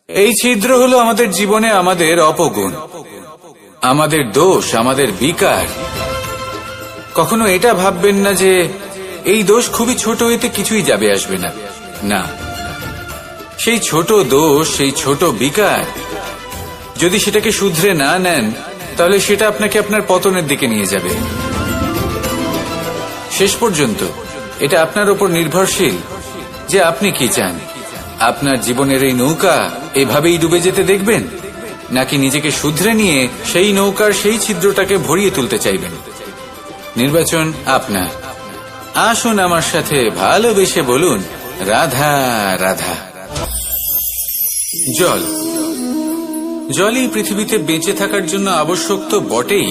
Speaker 1: এই ছিদ্র হলো আমাদের জীবনে আমাদের অপগুণ, আমাদের দোষ, আমাদের বিকার। কখনো এটা ভাববেন না যে এই দোষ খুবই ছোট, এতে কিছুই যাবে আসবে না। না, সেই ছোট দোষ, সেই ছোট বিকার যদি সেটাকে শুধরে না নেন তাহলে সেটা আপনাকে আপনার পতনের দিকে নিয়ে যাবে। শেষ পর্যন্ত এটা আপনার উপর নির্ভরশীল যে আপনি কি চান। আপনার জীবনের এই নৌকা এভাবেই ডুবে যেতে দেখবেন, নাকি নিজেকে শুধরে নিয়ে সেই নৌকার সেই ছিদ্রটাকে ভরিয়ে তুলতে চাইবেন? নির্বাচন আপনার। আসুন আমার সাথে ভালোবেসে বলুন, রাধা রাধা। জল, জলই পৃথিবীতে বেঁচে থাকার জন্য আবশ্যক তো বটেই,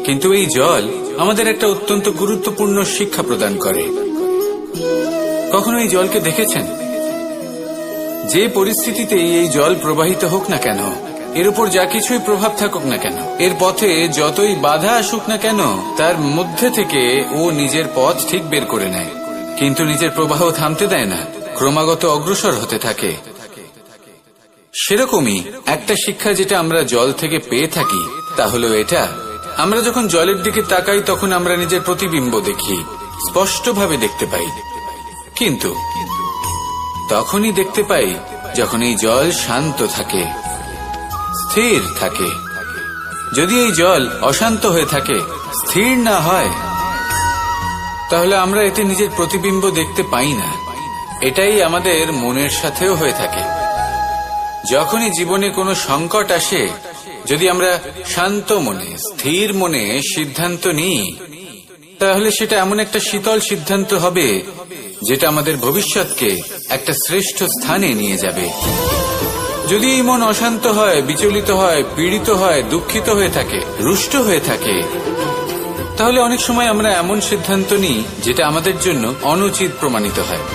Speaker 1: কিন্তু এই জল আমাদের একটা অত্যন্ত গুরুত্বপূর্ণ শিক্ষা প্রদান করে। কখনো এই জলকে দেখেছেন? যে পরিস্থিতিতেই এই জল প্রবাহিত হোক না কেন, এর উপর যা কিছুই প্রভাব থাকুক না কেন, এর পথে যতই বাধা আসুক না কেন, তার মধ্যে থেকে ও নিজের পথ ঠিক বের করে নেয়, কিন্তু নিজের প্রবাহ থামতে দেয় না, ক্রমাগত অগ্রসর হতে থাকে। সেরকমই একটা শিক্ষা যেটা আমরা জল থেকে পেয়ে থাকি তা হলো এটা, আমরা যখন জলের দিকে তাকাই তখন আমরা নিজের প্রতিবিম্ব দেখি, স্পষ্টভাবে দেখতে পাই, কিন্তু তখনই দেখতে পাই যখন এই জল শান্ত থাকে, স্থির থাকে। যদি এই জল অশান্ত হয়ে থাকে, স্থির না হয়, তাহলে আমরা এতে নিজের প্রতিবিম্ব দেখতে পাই না। এটাই আমাদের মনের সাথেও হয়ে থাকে। যখনই জীবনে কোনো সংকট আসে, যদি আমরা শান্ত মনে, স্থির মনে সিদ্ধান্ত নিই, তাহলে সেটা এমন একটা শীতল সিদ্ধান্ত হবে যেটা আমাদের ভবিষ্যৎকে একটা শ্রেষ্ঠ স্থানে নিয়ে যাবে। যদি এই মন অশান্ত হয়, বিচলিত হয়, পীড়িত হয়, দুঃখিত হয়ে থাকে, রুষ্ট হয়ে থাকে, তাহলে অনেক সময় আমরা এমন সিদ্ধান্ত নিই যেটা আমাদের জন্য অনুচিত প্রমাণিত হয়।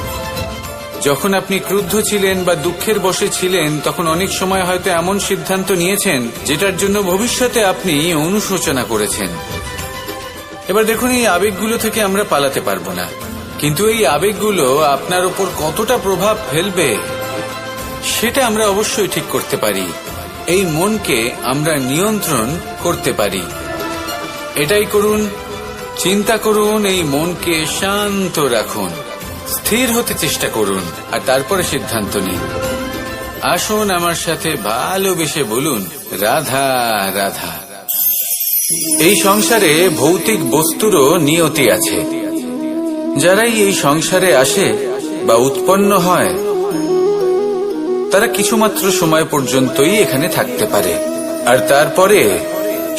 Speaker 1: যখন আপনি ক্রুদ্ধ ছিলেন বা দুঃখের বশে ছিলেন, তখন অনেক সময় হয়তো এমন সিদ্ধান্ত নিয়েছেন যেটার জন্য ভবিষ্যতে আপনি অনুশোচনা করেছেন। এবার দেখুন, এই আবেগগুলো থেকে আমরা পালাতে পারবো না, কিন্তু এই আবেগগুলো আপনার উপর কতটা প্রভাব ফেলবে সেটা আমরা অবশ্যই ঠিক করতে পারি। এই মনকে আমরা নিয়ন্ত্রণ করতে পারি। এটাই করুন, চিন্তা করুন, এই মনকে শান্ত রাখুন, স্থির হতে চেষ্টা করুন, আর তারপরে সিদ্ধান্ত নিন। আসুন আমার সাথে ভালোবেসে বলুন, রাধা রাধা। এই সংসারে ভৌতিক বস্তুরও নিয়তি আছে। যারাই এই সংসারে আসে বা উৎপন্ন হয়, তারা কিছুমাত্র সময় পর্যন্তই এখানে থাকতে পারে, আর তারপরে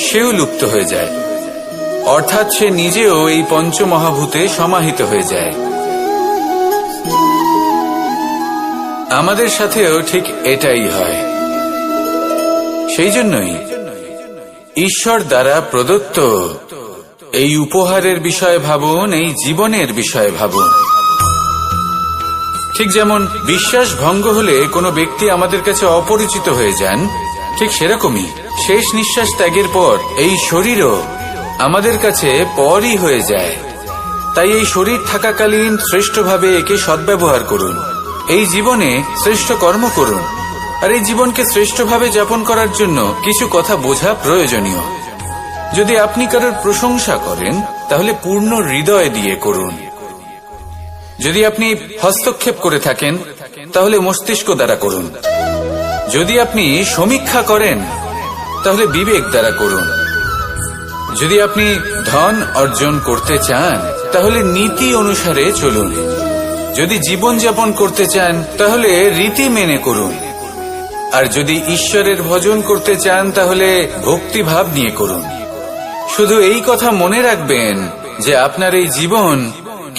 Speaker 1: সেও লুপ্ত হয়ে যায়, অর্থাৎ সে নিজেও এই পঞ্চমহাভূতে সমাহিত হয়ে যায়। আমাদের সাথেও ঠিক এটাই হয়। সেই জন্যই ঈশ্বর দ্বারা প্রদত্ত এই উপহারের বিষয়ে ভাবুন, এই জীবনের বিষয়ে ভাবুন। ঠিক যেমন বিশ্বাস ভঙ্গ হলে কোনো ব্যক্তি আমাদের কাছে অপরিচিত হয়ে যান, ঠিক সেরকমই শেষ নিঃশ্বাস ত্যাগের পর এই শরীরও আমাদের কাছে পরই হয়ে যায়। তাই এই শরীর থাকাকালীন শ্রেষ্ঠভাবে একে সদ্ব্যবহার করুন, এই জীবনে শ্রেষ্ঠ কর্ম করুন, আর এই জীবনকে শ্রেষ্ঠভাবে যাপন করার জন্য কিছু কথা বোঝা প্রয়োজনীয়। যদি আপনি কারোর প্রশংসা করেন, তাহলে পূর্ণ হৃদয় দিয়ে করুন। যদি আপনি হস্তক্ষেপ করে থাকেন, তাহলে মস্তিষ্ক দ্বারা করুন। যদি আপনি সমীক্ষা করেন, তাহলে বিবেক দ্বারা করুন। যদি আপনি ধন অর্জন করতে চান, তাহলে নীতি অনুসারে চলুন। যদি জীবন যাপন করতে চান, তাহলে রীতি মেনে করুন। আর যদি ঈশ্বরের ভজন করতে চান, তাহলে ভক্তিভাব নিয়ে করুন। শুধু এই কথা মনে রাখবেন যে আপনার এই জীবন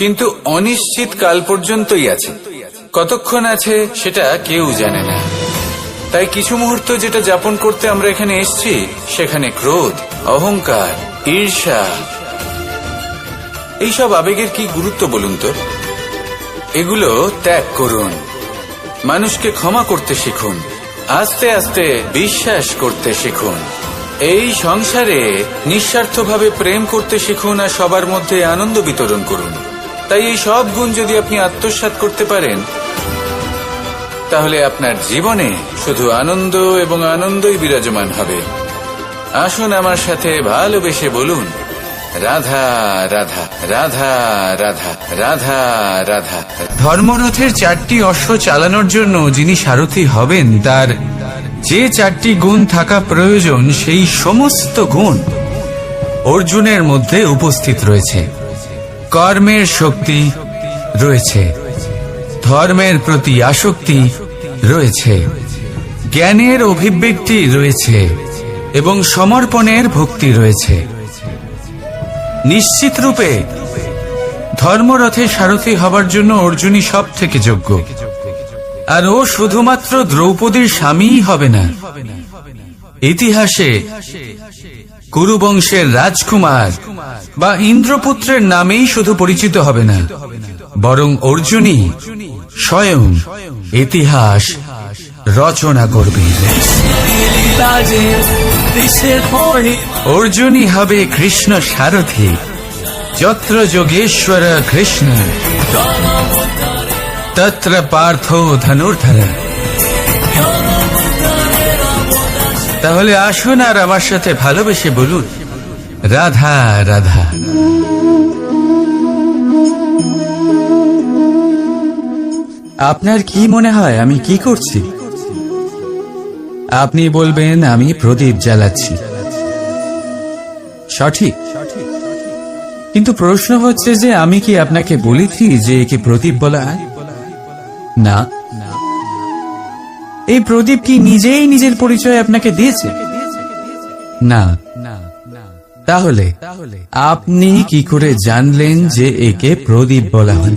Speaker 1: কিন্তু অনিশ্চিত কাল পর্যন্তই আছে। কতক্ষণ আছে সেটা কেউ জানে না। তাই কিছু মুহূর্ত যেটা যাপন করতে আমরা এখানে এসেছি, সেখানে ক্রোধ, অহংকার, ঈর্ষা, এইসব আবেগের কি গুরুত্ব বলুন তো? এগুলো ত্যাগ করুন। মানুষকে ক্ষমা করতে শিখুন, আস্তে আস্তে বিশ্বাস করতে শিখুন। এই সংসারে নিঃস্বার্থভাবে প্রেম করতে শিখুন, আর সবার মধ্যে আনন্দ বিতরণ করুন। তাই এই সব গুণ যদি আপনি আত্মসাৎ করতে পারেন, তাহলে আপনার জীবনে শুধু আনন্দ এবং আনন্দই বিরাজমান হবে। আসুন আমার সাথে ভালোবেসে বলুন, রাধা রাধা রাধা রাধা রাধা রাধা। ধর্মরথের 4টি অশ্ব চালানোর জন্য যিনি সারথি হবেন, তার যে 4টি গুণ থাকা প্রয়োজন, সেই সমস্ত গুণ অর্জুনের মধ্যে উপস্থিত রয়েছে। কর্মের শক্তি রয়েছে, ধর্মের প্রতি আসক্তি রয়েছে, জ্ঞানের অভিব্যক্তি রয়েছে এবং সমর্পণের ভক্তি রয়েছে। নিশ্চিত রূপে ধর্মরথে সারথি হবার জন্য অর্জুনই সব থেকে যোগ্য। আর ও শুধুমাত্র দ্রৌপদীর স্বামীই হবে না, ইতিহাসে কুরুবংশের রাজকুমার বা ইন্দ্রপুত্রের নামেই শুধু পরিচিত হবে না, বরং অর্জুনই স্বয়ং ইতিহাস রচনা করবে। অর্জুনই হবে কৃষ্ণ সারথি, যত্র যোগেশ্বর কৃষ্ণ তত্র পার্থ ধনুর্ধর। তাহলে আসুন আর আমার সাথে ভালোবেসে বলুন, রাধা রাধা।
Speaker 2: আপনার কি মনে হয় আমি কি করছি? আপনি বলবেন আমি প্রদীপ জ্বালাচ্ছি, সঠিক। কিন্তু প্রশ্ন হচ্ছে যে আমি কি আপনাকে বলেছি যে একে প্রদীপ বলা হয়? না। এই প্রদীপ কি নিজেই নিজের পরিচয় আপনাকে দিয়েছে? না। তাহলে আপনি কি করে জানলেন যে একে প্রদীপ বলা হয়?